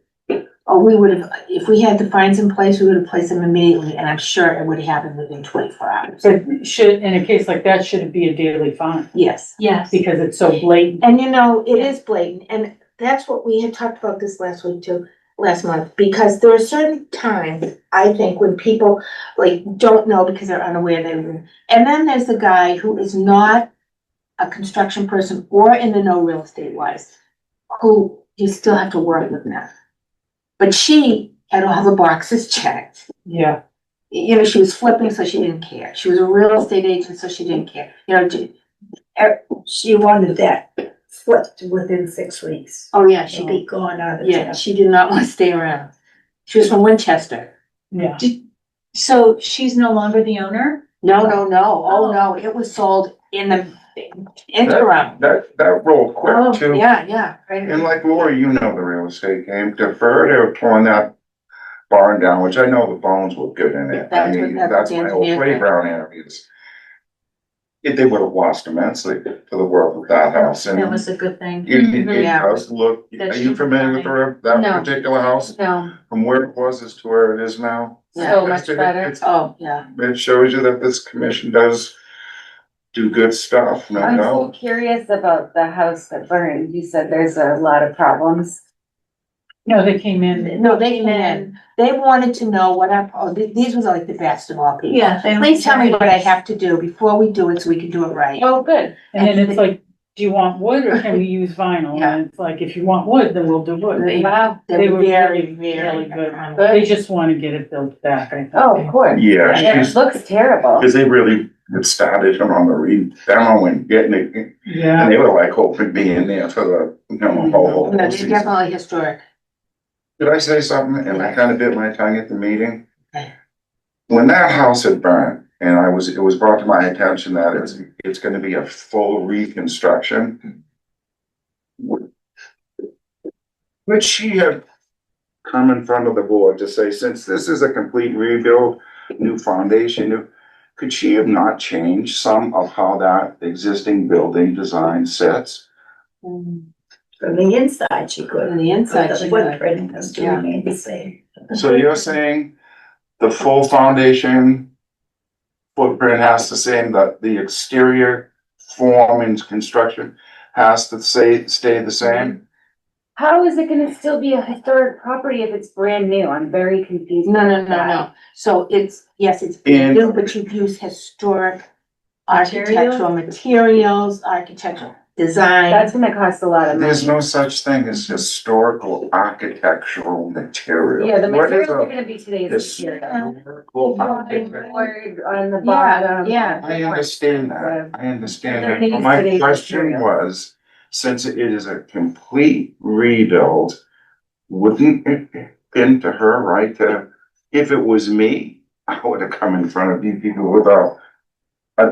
we would have, if we had the fines in place, we would have placed them immediately, and I'm sure it would have happened within 24 hours. But should, in a case like that, should it be a daily fine? Yes, Yes. Because it's so blatant. and it is blatant, and that's what we had talked about this last week too, last month, because there are certain times, I think, when people like don't know because they're unaware they. And then there's the guy who is not a construction person or in the know real estate wise, who you still have to work with now. But she had all the boxes checked. Yeah, You know, she was flipping, so she didn't care. She was a real estate agent, so she didn't care. You know, She wanted that flipped within 6 weeks. oh yeah, She'd be gone out of yeah, town. she did not want to stay around. She was from Winchester. yeah. So she's no longer the owner? No, oh no, it was sold in the interim. That rolled Oh, quick too. yeah. And like Lori, you know the real estate game, to her to have torn that barn down, which I know the bones were good in it. I That's what- mean, that's that's what my the old engineer said. playground areas. They would have lost immensely for the worth of that house, and That was a good thing. it Yeah. does look, That are you should familiar with be that No. particular house? No, From where it was as to where it is now? so much better. It's- Oh, yeah. It shows you that this commission does do good stuff, no I'm so doubt. curious about the house that burned. You said there's a lot of problems. No, they came in, No, they came in. They wanted to know what these was like the best of all people. Yeah. Please tell me what I have to do before we do it so we can do it right. Oh, good. and then it's like, do you want wood or can we use vinyl? Yeah. And it's like, if you want wood, then we'll do wood. Wow. They were very, really good. good. They just wanna get it built back, I think. Oh, of course. Yeah, And it she's, looks terrible. cause they really had started him on the demo and getting it, Yeah, and they were like hoping being there for the, whole No, they're season. definitely historic. Did I say something and I kind of bit my tongue at the meeting? Okay. When that house had burned and it was brought to my attention that it's gonna be a full reconstruction. Would she have come in front of the board to say, since this is a complete rebuild, new foundation, could she have not changed some of how that existing building design sits? From the inside, she could. On the inside, But she the could. footprint has to Yeah. remain the same. So you're saying the full foundation footprint has to say that the exterior form and construction has to stay the same? How is it gonna still be a historic property if it's brand new? I'm very confused. No. So yes, it's And- new, but you've used historic architectural materials, architectural design. That's gonna cost a lot of money. There's no such thing as historical architectural material. Yeah, the What is materials are a gonna be today's material. historical architecture? Board on the bottom. yeah. I understand that, I understand that, Underneath but my today's question material. was, since it is a complete rebuild, wouldn't it have been to her right to, if it was me, I would have come in front of you people with a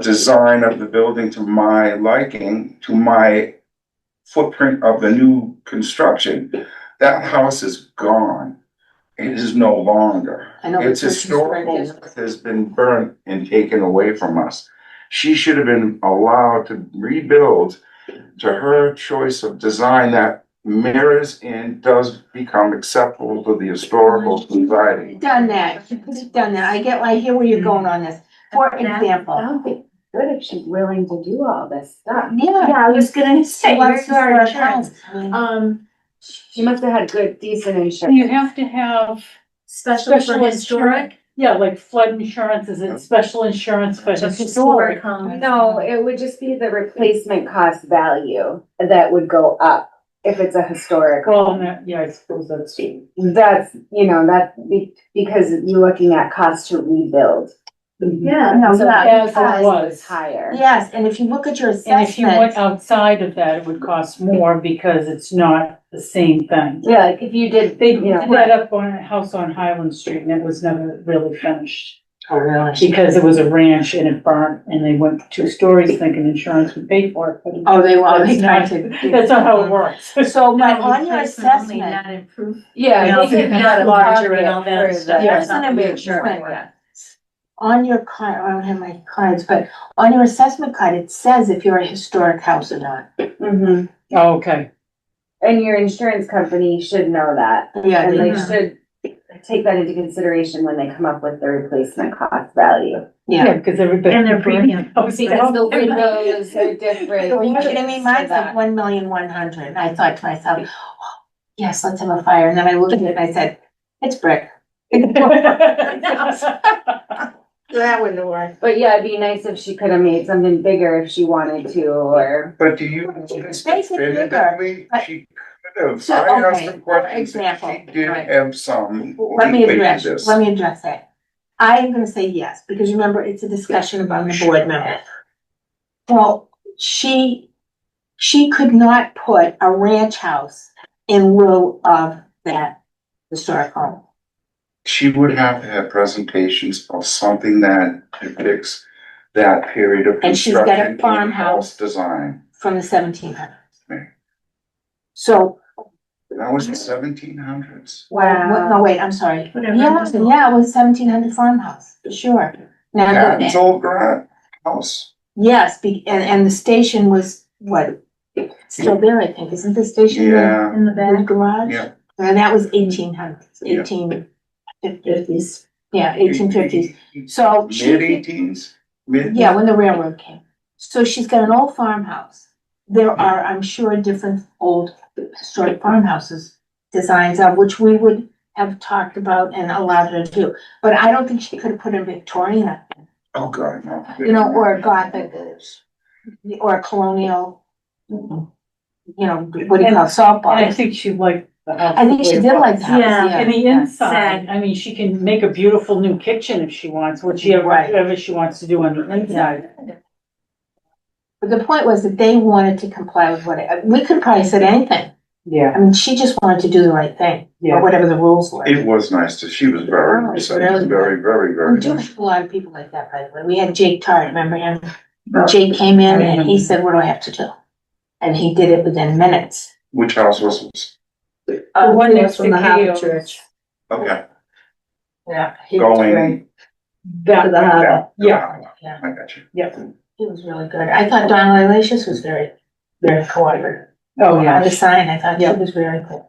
design of the building to my liking, to my footprint of the new construction. That house is gone. It is no longer. I know, Its but this is historical right, worth has been burnt and taken away from us. She should have been allowed to rebuild to her choice of design that mirrors and does become acceptable to the historical society. Done that, you could have done that. I hear where you're going on this. For That example, would be good if she's willing to do all this stuff. yeah. I was gonna say, What's where's our your insurance? insurance? She must have had good, decent you insurance. have to have, Special for Special historic, yeah, like flood insurance, is it special insurance for historic historic? homes. No, it would just be the replacement cost value that would go up if it's a historic. Well, and that, yeah, I suppose that's, That's, because you're looking at cost to rebuild. Yeah. No, So yeah, as it cost was. higher. Yes, and if you look at your and if you went assessment, outside of that, it would cost more because it's not the same thing. Yeah, like if you did, They you did know, that up on a house on Highland Street and it was never really finished. oh, really? Because it was a ranch and it burnt and they went 2 stories thinking insurance would pay for it, but Oh, they That's tried not- to. that's not how it works. So, but No, on your replacement only, assessment, not improved. yeah, Yeah, they so you could can have have a larger and all market that for stuff. the- That's not a big Insurance. difference. On your card, I don't have my cards, but on your assessment card, it says if you're a historic house or not. Mhm. Oh, okay. And your insurance company should know that, Yeah, and they they- should take that into consideration when they come up with the replacement cost value. Yeah. Because everybody. And their premium. Because Because the windows are different. Are you kidding me? Mine's like 1,100,000. I thought to myself, oh, yes, let's have a fire. And then I looked at it and I said, it's brick. That wouldn't work. But yeah, it'd be nice if she could have made something bigger if she wanted to, or. But do you notice that Basically, bigger. definitively, I- she could have, So, I asked okay, her for questions, example, she did right. have some Let me leeway to address, this. let me address that. I am gonna say yes, because remember, it's a discussion about the board member. Well, she could not put a ranch house in lieu of that historic home She would have to have presentations of something that depicts that period of And she's got a construction and farmhouse. house design. from the 1700s. Right. So, That was the 1700s. no, wait, I'm sorry. Whatever. Yeah, it was 1700 farmhouse, for sure. Now, Patton's old house. yes, and the station was, what, still there, I think, isn't the station there? Yeah, In the The back. garage? yeah. And that was 1800s, Yeah. 1850s, yeah, 1850s. So she, Mid-18s? yeah, when the railroad came. So she's got an old farmhouse. There are, I'm sure, different old historic farmhouses, designs of which we would have talked about and allowed her to do. But I don't think she could have put a Victorian up there, Oh, God, no. you know, or a Gothic, or a colonial, you know, what do you call it, salt And I box. think she liked the house. I think she did like the house, Yeah, yeah. And the yeah. inside, I mean, she can make a beautiful new kitchen if she wants, Right. whatever she wants to do on the inside. But the point was that they wanted to comply with what, we could probably said anything. Yeah, I mean, she just wanted to do the right thing, or yeah. whatever the rules were. It was nice she was very, Oh, it's very, really very, very, We very do nice. have a lot of people like that, by the way. We had Jake Tart, remember him? Jake came in and he said, what do I have to do? And he did it within minutes. Which house was this? The one next from the Harvard KO. Church. Okay, Yeah. he was great. going. That, To the harbor. yeah, Yeah. I got you. He was really good. I thought Donna Lacius was very, very cooperative. oh, On yeah. the sign, I thought she Yeah. was very good.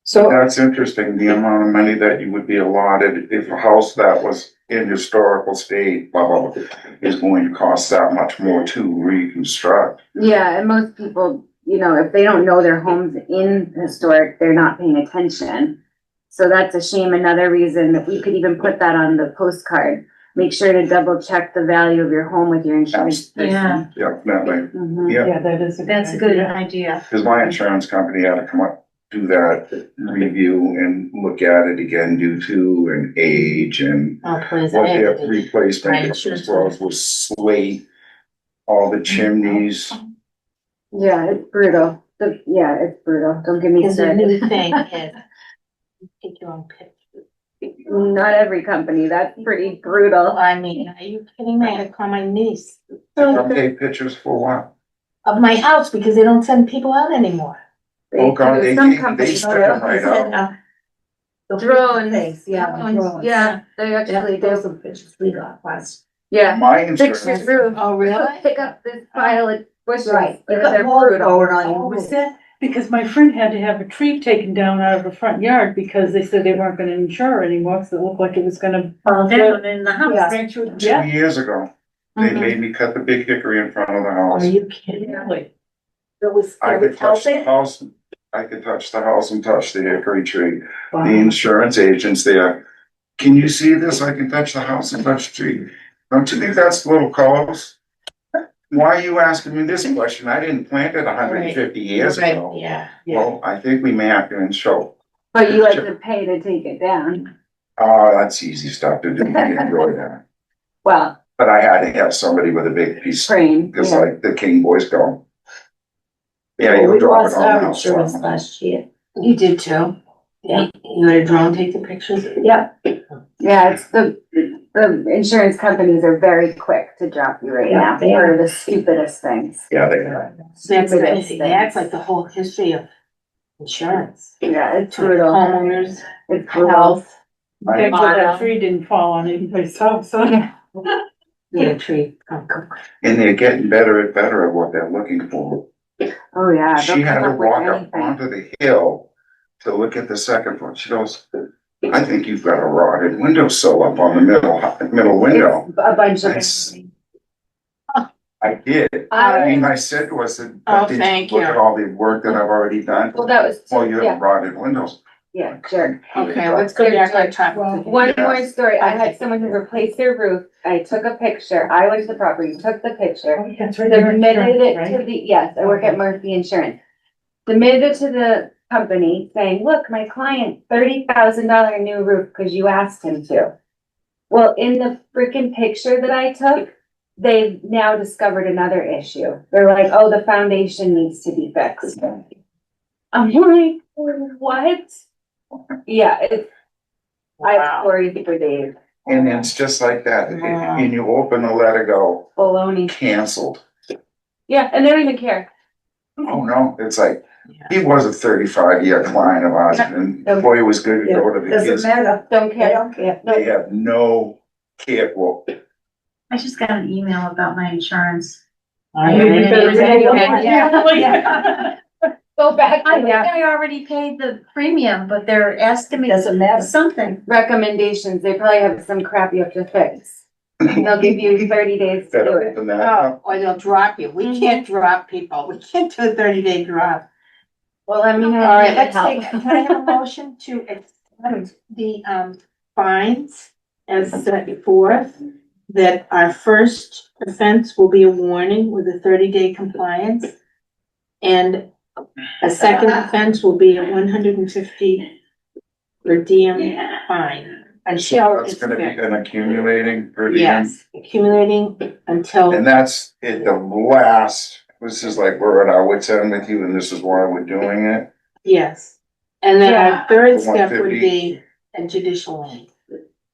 So, That's interesting, the amount of money that you would be allotted if a house that was in historical state, blah, blah, blah, is going to cost that much more to reconstruct. Yeah, and most people, you know, if they don't know their home's in historic, they're not paying attention. So that's a shame. Another reason that we could even put that on the postcard. Make sure to double check the value of your home with your insurance. Yeah, Definitely, Mhm. yeah, Yeah, that is. that's a good idea. because my insurance company had to come up, do that review and look at it again due to an age and Oh, please. what I their hated it. replacement Right. as well as was slate, all the chimneys. Yeah, it's brutal. Yeah, it's brutal. Don't get me Because the new started. thing is, you take your own picture. Not every company. That's pretty brutal. I mean, are you kidding me? I had to call my niece Okay, pictures for what? of my house because they don't send people out anymore. Oh, God, do. they Some keep- they companies stick do. them right out. the Drones. things, yeah, drones. Yeah, they actually Those do. are the pictures we got last. Yeah. My Fix your insurance, roof. Oh, really? Pick up this pile of bushes. Right. You Because got they're mold brutal. growing on Oh, you. was that? Because my friend had to have a tree taken down out of the front yard because they said they weren't gonna insure it anymore, because it looked like it was gonna. Down in the house. Yeah. 2 years ago, they Mhm. made me cut the big hickory in front of the Are house. you kidding? Really? It was, I it could was touch the healthy. house, I could touch the house and touch the hickory tree. The Wow. insurance agents there, can you see this? I can touch the house and touch the tree. Don't you think that's a little close? Why are you asking me this question? I didn't plant it 150 years Right, ago. yeah. Well, I think we may have to show. But you have to pay to take it down. That's easy stuff to do. I enjoy that. Well, But I had to have somebody with a big piece, crane, just yeah. like the King boys go. Yeah, Well, you we drop it lost on the our house. insurance last year. You did too? Yeah. You had a drone take the pictures? Yep. Yeah, it's the insurance companies are very quick to drop you right now Yeah, they for are. the stupidest things. Yeah, they are. That's like the whole history of insurance. Yeah, it's To brutal. homeowners, It's brutal. health, Thankful that tree didn't fall on anybody's house, huh? yeah, tree. And they're getting better at what they're looking for. Oh, yeah. She they'll had come to up with walk up anything. onto the hill to look at the second one. She goes, I think you've got a rotted windowsill up on the middle window. It's a bunch of. Nice. I did. I mean, I said to her, I said, Oh, but did thank you look you. at all the work that I've already done? Well, that was, Well, you yeah, have rotted windows. yeah, sure. Okay, let's go back on topic. One more story, I Okay. had someone who replaced their roof, I took a picture, I went to the property, took the picture. That's Submitted it to the, yes, I work at Murphy Insurance. Submitted it to the company saying, look, my client, $30,000 new roof, cause you asked him to. Well, in the freaking picture that I took, they've now discovered another issue. They're like, oh, the foundation needs to be fixed. I'm like, what? Yeah, it's, I have Wow. stories for days, And it's just like that. Wow. And you open the let it go, baloney. canceled. Yeah, and they don't even care. Oh, no, it's like, he was a 35-year client of ours and boy, it was good to go to the Doesn't kids. matter. Don't They care. don't care. They have no care. Well, I just got an email about my insurance. All right. Yeah. Go back I to think the I already paid the premium, but they're asking me Doesn't matter. something. recommendations. They probably have some crap you have to fix. They'll give you 30 days to do better it. than that. Oh, or they'll drop you. We can't drop people. We can't do a 30-day drop. Well, I mean, All right, I let's help. take, can I have a motion to accept the, fines as set forth? That our first offense will be a warning with a 30-day compliance. And a second offense will be a 150 per diem fine. Until That's it's gonna be fixed. an accumulating per diem. Yes, accumulating until, And that's at the last, this is like, we're at our wit's end with you and this is why we're doing it. yes. And then our third The step would 150. be a judicial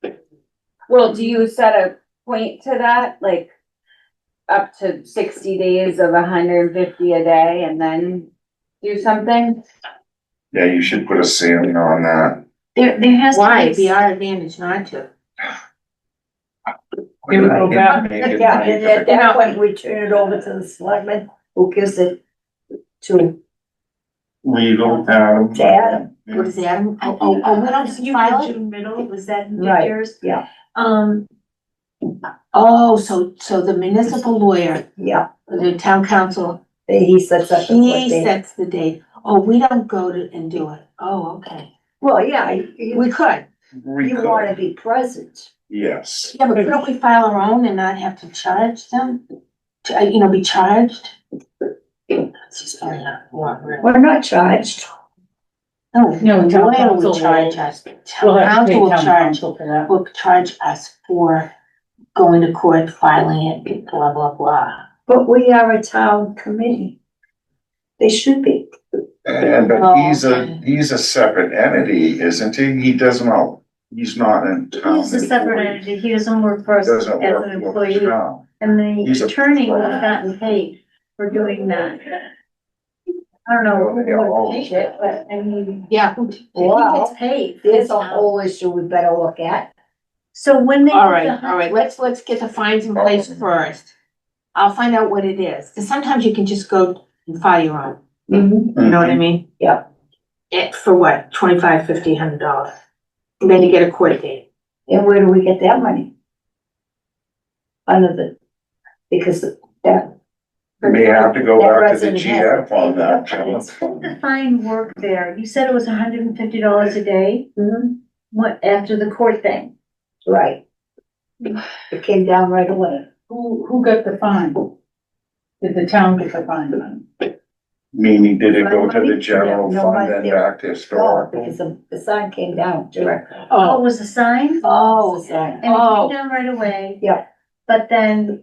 lien. Well, do you set a point to that, like up to 60 days of 150 a day and then do something? Yeah, you should put a ceiling on that. There has to Why? be. It'd be our advantage not to. Can we go back? Yeah, and at that point, we turn it over to the selectman, who gives it to Legal, Adam. Adam. What is Adam? I Oh, think, we don't you file did it? June middle, was that Right. yours? Yeah, Oh, so the municipal lawyer, yeah, the town council, he sets up the court he date. sets the date. Oh, we don't go to and do it. Oh, okay. Well, yeah, you We could. wanna be present. Yes. Yeah, but couldn't we file our own and not have to charge them? To, be charged? It's just not a lot, really. We're not charged. No, No, the town lawyer council will charge will- us. We'll Town have to pay council will town charge, council for that. will charge us for going to court, filing it, blah, blah, blah. But we are a town committee. They should be. And but Oh, he's a separate entity, isn't he? He doesn't know, he's not in town. He's a separate employee. entity, he doesn't work for us as Doesn't an work for the employee, town. and He's the a- attorney would have gotten paid for doing that. I don't know who would have paid it, but I mean, Yeah. he Wow. gets paid. There's a whole issue we better look at. So when they. All right, let's get the fines in place first. I'll find out what it is, cause sometimes you can just go and file your own, Mm-hmm. you know what I mean? Yeah. It, for what, $25, $50, $100? And then you get a court date. And where do we get that money? Under the, because that. You may have to go that back to the resident has to GF on pay that. the fines. How did the fine work there? You said it was $150 a day, Mhm. what, after the court thing? Right. It came down right away. Who got the fine? Did the town get the fine? Meaning, did it go to the Money? general No, fund money and there. back to No, historical? because the sign came down directly. Oh, it was a sign? Oh, The sign. And it Oh. came down right away? Yeah. But then,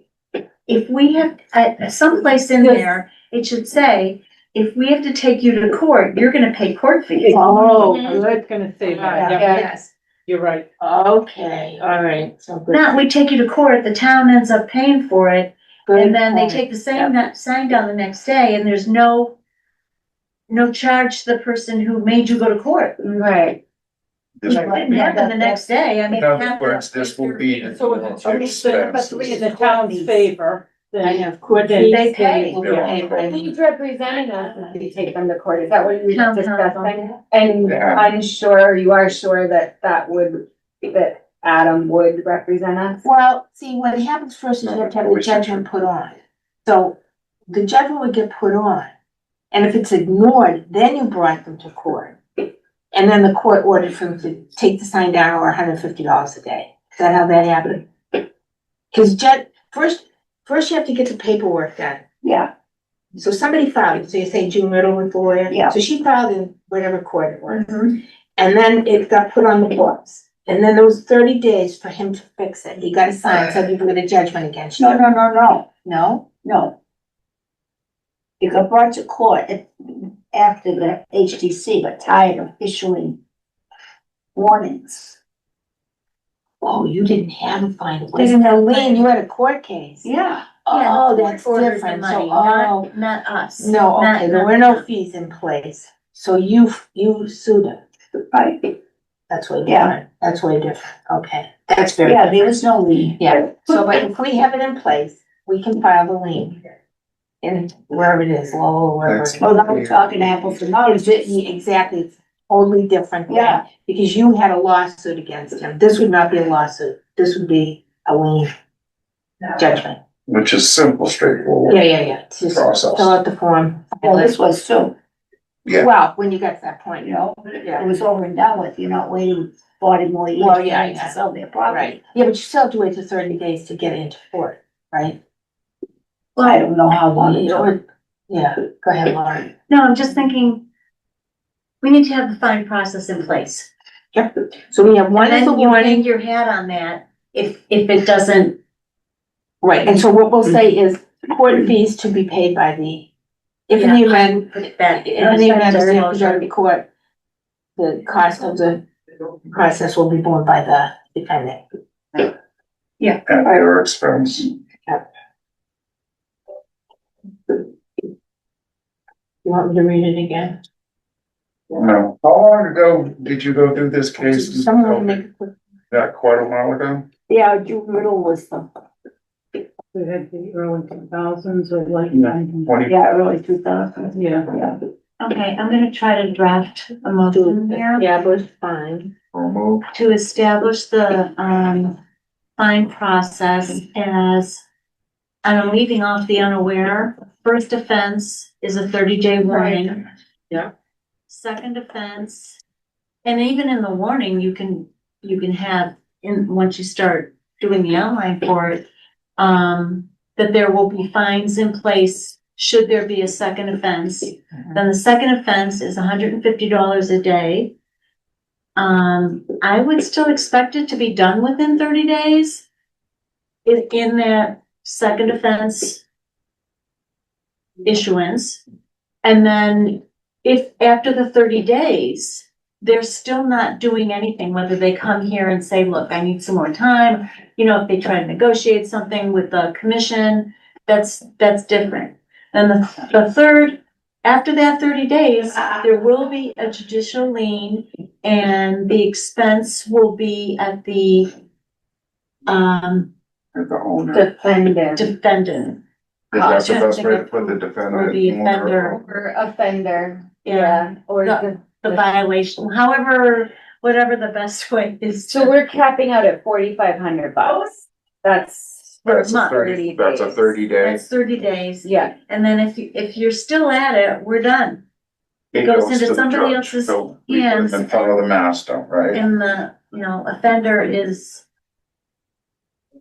if we have, at someplace in there, it should say, if we have to take you to court, you're gonna pay court fees. oh, I was good. gonna say Yeah. that, yeah, Yes. you're right. Okay, all right, so good. Not, we take you to court, the town ends up paying for it, Good and then they point. take the sign down the next day, and there's no charge to the person who made you go to court. Right. This It didn't happen the next day, I mean. In it other happened words, this will be. So it's in the town's favor, I then have court Then fees. they pay. will be paid by me. Who's representing us if we take them to court? Is that what you're Town discussing? And Yeah. I'm sure, you are sure that that Adam would represent us? Well, see, what happens first is you have to have the judgment put on. So the judgment would get put on. And if it's ignored, then you brought them to court. And then the court ordered for them to take the sign down or $150 a day. Is that how that happened? Cause first you have to get the paperwork done. Yeah, So somebody filed, so you say June Riddle was the lawyer. Yeah. So she filed in whatever court it was. And then it got put on the books. And then there was 30 days for him to fix it. He got a sign, so you put a judgment against you. no, No? no. It got brought to court after the HDC got tired of issuing warnings. Oh, you didn't have a fine. It They wasn't didn't have a a lien, fine. you had a court case. Yeah, Oh, that's Ordered the different. So, money, oh, not us. no, Not- okay, there not were no them. fees in place. So you sued him. right, That's way Yeah. different. That's way different. Okay, that's very yeah, different. there was no lien. Yeah, so but if we have it in place, we can file the lien. In wherever it is, Lowell, or wherever. it is. Well, now we're talking apples and oranges. Exactly, it's totally different. thing, Yeah. Because you had a lawsuit against him. This would not be a lawsuit. This would be a lien judgment. Which is simple, straightforward. Yeah. It's just Process. fill out the form. Well, this was too, Yeah. Well, when you got to that point, you know, Yeah. it was over and done with, you're not waiting 40 more years Well, for yeah, them yeah. to sell their property. right? Yeah, but you still have to wait for 30 days to get into court, right? Well, I don't know how long it took. Or- Yeah, go ahead, Lauren. No, I'm just thinking, we need to have the fine process in place. So we have one And is the then you hang warning, your hat on that if it doesn't, right, and so what we'll say is court fees to be paid by the, if in the event, put it back. in the event of have to go to court, the cost of the process will be borne by the defendant. At your expense. You want me to read it again? No. How long ago did you go do this case? Someone will make a quick. Yeah, quite a while ago. Yeah, June Riddle was the, we had the early 2000s or like. Yeah. 20, yeah, early 2000s. Yeah. Yeah. Okay, I'm gonna try to draft a motion here Yeah, but it's fine. or move. to establish the, fine process as, and I'm leaving off the unaware. First offense is a 30-day warning. Yeah. Second offense, and even in the warning, you can have, once you start doing the outline for it, that there will be fines in place should there be a second offense. Then the second offense is $150 a day. I would still expect it to be done within 30 days. In that second offense issuance. And then if after the 30 days, they're still not doing anything, whether they come here and say, look, I need some more time, you know, if they try to negotiate something with the commission, that's different. And the third, after that 30 days, there will be a judicial lien and the expense will be at the At the owner. Defendant defendant. That's the best way to cost. put the defendant. Or the offender. or offender, Yeah, or the violation, however, whatever the best way is. so we're capping out at $4,500. That's for That's a 30, that's a days. 30 day. That's 30 days. Yeah, And then if you're still at it, we're done. It goes goes into to the somebody judge. else's So we put it hands. in front of the master, right? And the, offender is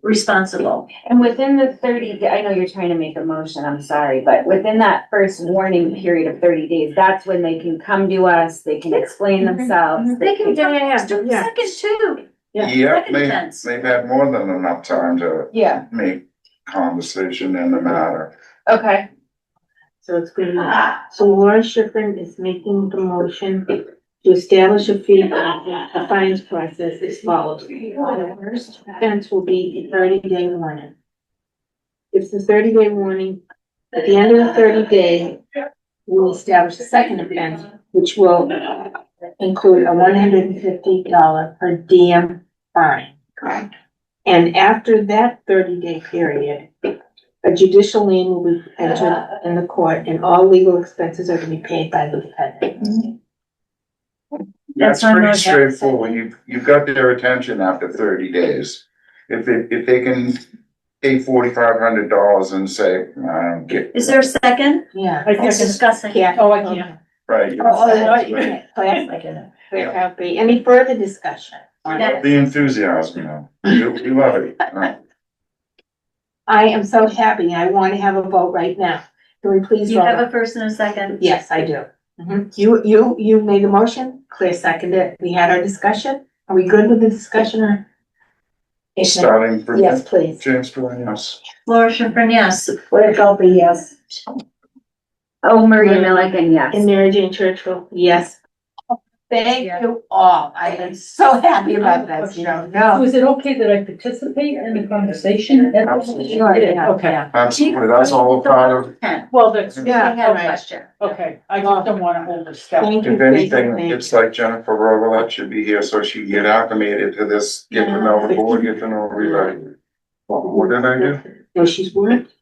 responsible. and within the 30, I know you're trying to make a motion, I'm sorry, but within that first warning period of 30 days, that's when they can come to us, they can explain themselves. They can, Yeah. second too. Yeah. Yeah, Second offense. they've had more than enough time to Yeah, make conversation in the matter. okay. So it's good. So Laura Schifrin is making the motion to establish a fee, a fines process as follows. The first offense will be a 30-day warning. If the 30-day warning, at the end of the 30 days, we'll establish a second offense, which will include a $150 per diem fine. Correct. And after that 30-day period, A judicial lien will be entered in the court and all legal expenses are to be paid by the defendant. That's That's on pretty our straightforward. You've got their attention after 30 days. If they can pay $4,500 and say, I don't get. Is there a second? Yeah. I Let's second. discuss it. Yeah. Oh, I can't. Right. You can't. Claire Calpe. Any further discussion? on Yeah. it? The enthusiasm, you know, we love it. I am so happy. I want to have a vote right now. Can we please You have vote? a first and a second? Yes, I do. You made the motion, Claire seconded it. We had our discussion. Are we good with the discussion or? Starting for Yes, please. James Bruin, yes. Laura Schiffern, yes. Claire Calpe, yes. Oh, Maria Milliken, yes. And Mary Jane Churchville, yes. Thank you all. I am so happy about this, you know, So no. is it okay that I participate in the conversation? Absolutely. Okay, Absolutely, that's all a part of, well, that's, Yeah, We have a right. question. okay, I just don't wanna overstep. Thank you. if anything, Thank you. it's like Jennifer Rovelette should be here so she can get acclimated to this, get to know the board, get to know everybody. What did I do? No, she's worked.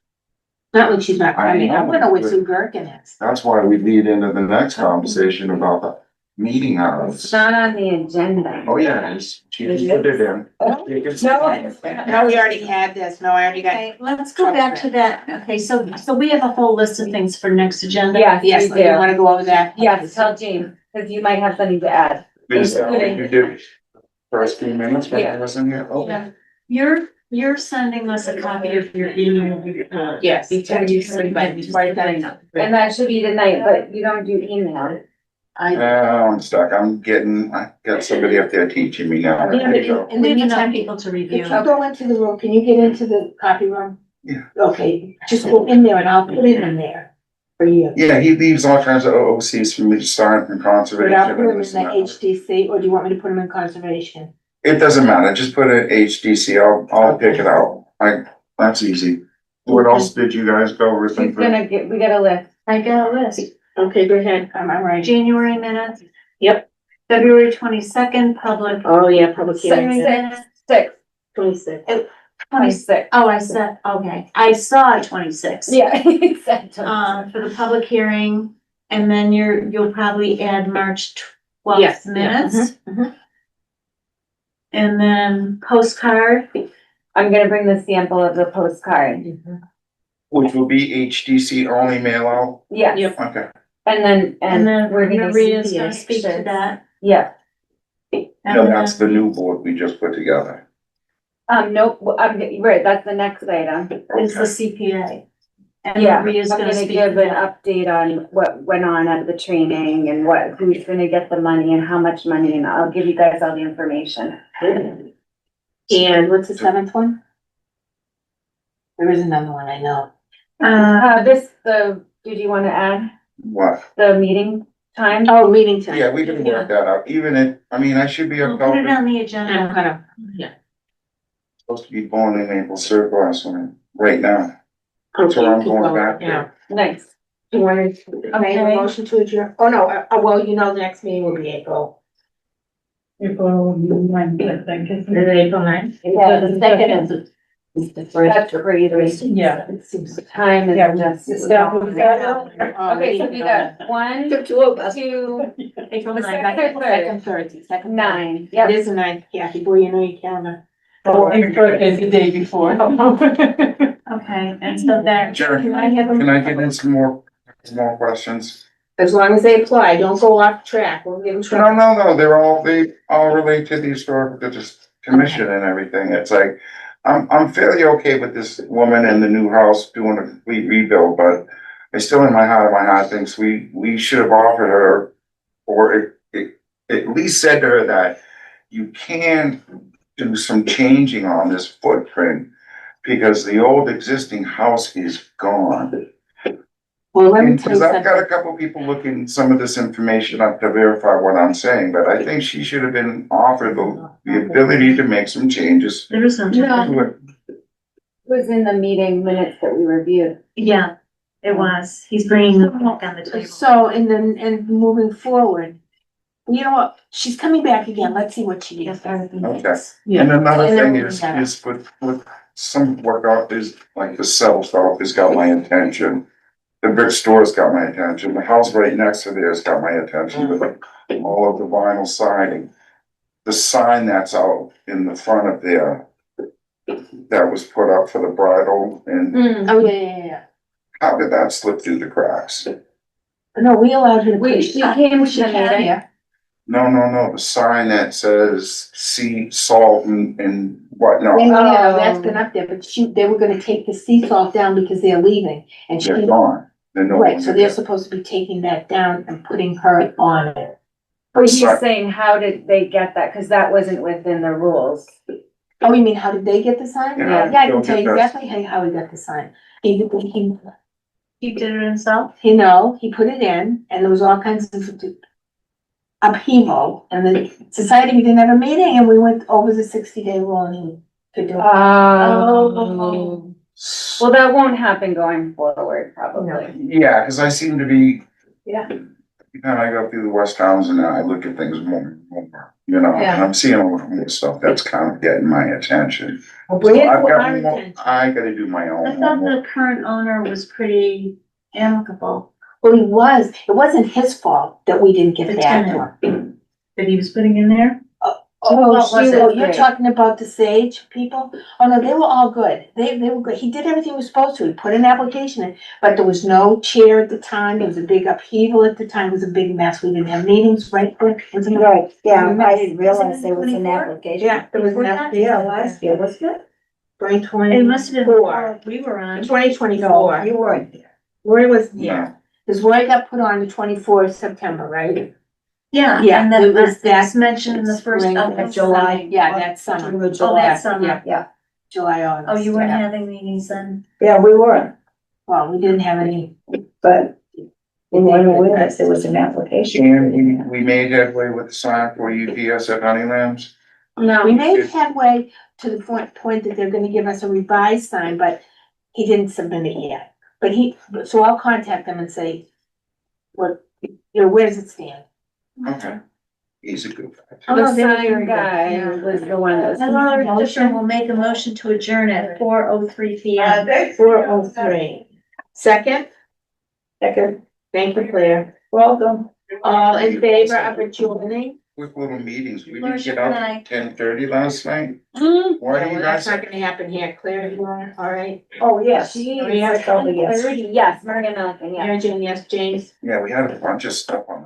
Not when she's not, I mean, I wanna know what Sue Gerken is. That's why we lead into the next conversation about the meeting It's hours. not on the agenda. Oh, yeah, it is. She can put it in. You can say it. No, we already had this. No, I already got. Okay, let's go back to that. Okay, so we have a whole list of things for next agenda. Yes, you wanna go over that? Yes, tell Jean, because you might have something to add. Please, you did first few minutes when I was in here. Yeah. You're sending us a copy of your email report. Yes. Before you send it. And that should be tonight, but you don't do email. I'm stuck. I got somebody up there teaching me now. Yeah, but in- in We the have enough meantime, people to if review. you go into the room, can you get into the copy room? Yeah. Okay, just go in there and I'll put it in there for you. Yeah, he leaves all kinds of OOCs for me to sign from But conservation. I'll put and them in this the and that. HDC, or do you want me to put them in conservation? It doesn't matter. Just put it HDC. I'll pick it out. That's easy. What else did you guys go over? She's gonna we got a list. I got a list. Okay, go ahead, I'm right. January minutes. Yep. February 22nd, public. Oh, yeah, public hearing, Minutes. 26. 26. Oh, I said, okay, I saw 26. Yeah, exactly. For the public hearing, and then you'll probably add March Yes, 12th yeah, minutes. mhm. And then postcard, I'm gonna bring the sample of the postcard. Which will be HDC only mail out? Yes. Yep. Okay. and then we're gonna Maria's see the gonna speak to extras. that. Yeah. And No, that's the then new board we just put together. Nope, right, that's the next item. Is the CPA. And Yeah, Maria's I'm gonna gonna speak give to an that. update on what went on at the training and who's gonna get the money and how much money, and I'll give you guys all the information. And what's the 7th one? There is another one, I know. Did you wanna add What? the meeting time? Oh, meeting time. Yeah, we can work that out. Even if, I should be We'll put it on the agenda. I'm gonna, supposed to be born in Maple Circle, right now. That's okay, where I'm keep going going, back yeah. Nice. Do you want to make a Okay. motion to adjourn? Oh, no, well, the next meeting will be April. April 9th, I think, isn't Is it? it April 9th? Yeah, the second is the That's first. crazy. Yeah. It seems. Time is Yeah, just. Okay, so we got one, Took two of us. 2, April The 9th, second or second Thursday, second. 9. It Yep. is the 9th, Kathy, boy, you know your calendar. Your birthday's the day before. Okay, and so that. Sure. Can I have Can them, I get in some more questions? as long as they apply, don't go off track, we'll give them No, trouble. no, they all relate to the historical commission and everything. It's like, I'm fairly okay with this woman in the new house doing a complete rebuild, but I still in my heart thinks we should have offered her, or at least said to her that you can do some changing on this footprint because the old existing house is gone. Well, let me tell Because you I've got a something. couple people looking some of this information up to verify what I'm saying, but I think she should have been offered the ability to make some changes. There is no. to it. It was in the meeting minutes that we reviewed. Yeah, it was. He's bringing them back on the table. So, and moving forward, you know what, she's coming back again, let's see what she gets. Okay. Yeah. And another And then thing we is have- with some work out is, like the cell stuff has got my attention. The brick store's got my attention, the house right next to there's got my attention, but like all of the vinyl siding. The sign that's out in the front of there, that was put up for the bridal, and Oh, yeah. how did that slip through the cracks? No, we allowed her to. We came to the meeting. No, the sign that says sea salt and whatnot, Yeah, that's been up there, but they were gonna take the sea salt down because they're leaving, and she, they're gone. They're no right, so longer they're there. supposed to be taking that down and putting her on it. But he's Sorry. saying, how did they get that? Cause that wasn't within the rules. Oh, you mean, how did they get the sign? Yeah. Yeah, I can tell you They'll get that. exactly how he got the sign. He did it himself? he put it in, and there was all kinds of upheaval, and the society, we didn't have a meeting, and we went over the 60-day rule, and he could do it. Oh. Well, that won't happen going forward, probably. Yeah, cause I seem to be. Yeah. Anytime I go through the West Towns and I look at things more and more, you know, and Yeah. I'm seeing a lot more stuff that's kind of getting my attention. Well, So bring it I've to got our more- attention. I gotta do my I own. thought homework. the current owner was pretty amicable, Well, it wasn't his fault that we didn't get The back to tenant. him. that he was putting in there. Oh, what was it? you're talking about the Sage people? Oh, no, they were all good. They were good. He did everything he was supposed to. He put an application in, but there was no chair at the time. There was a big upheaval at the time. It was a big mess. We didn't have meetings, right? Wasn't it? Right, yeah, I didn't realize there was an application. Yeah, there was an Before that? application. Yeah, last year, wasn't it? Spring It must have been 24. before we were on. 2024. You weren't there. Roy was No. here. Because Roy got put on the 24th of September, right? Yeah, Yeah, and it then was that's that mentioned in the first spring of of July. Yeah, that summer. June or Oh, July. that summer. Yeah, July, August. Oh, you weren't yeah. having meetings then? Yeah, we were, Well, we didn't have any. but we weren't aware that there was an application. And we made headway with the sign for UPS at Honeylands. No, we made headway to the point that they're gonna give us a revised sign, but he didn't submit it yet. So I'll contact them and say, what, where does it stand? Okay. He's a good guy. Oh, The no, they were sign very good. guy Yeah. was the one that was. Hello, Fisher will make a motion to adjourn at 4:03 PM. 4:03. Second? Second. Thank you, Claire. Welcome. All in favor of adjourning? Quick little meetings. We Laura, didn't get good out night. at 10:30 last night. Why do Yeah, you well, that's guys? not gonna happen here. Claire, you are, all right? Oh, yes. Maria? Oh, yes. Yes, Marion Milliken, yeah. Mary Jane, yes, James? Yeah, we had a bunch of stuff on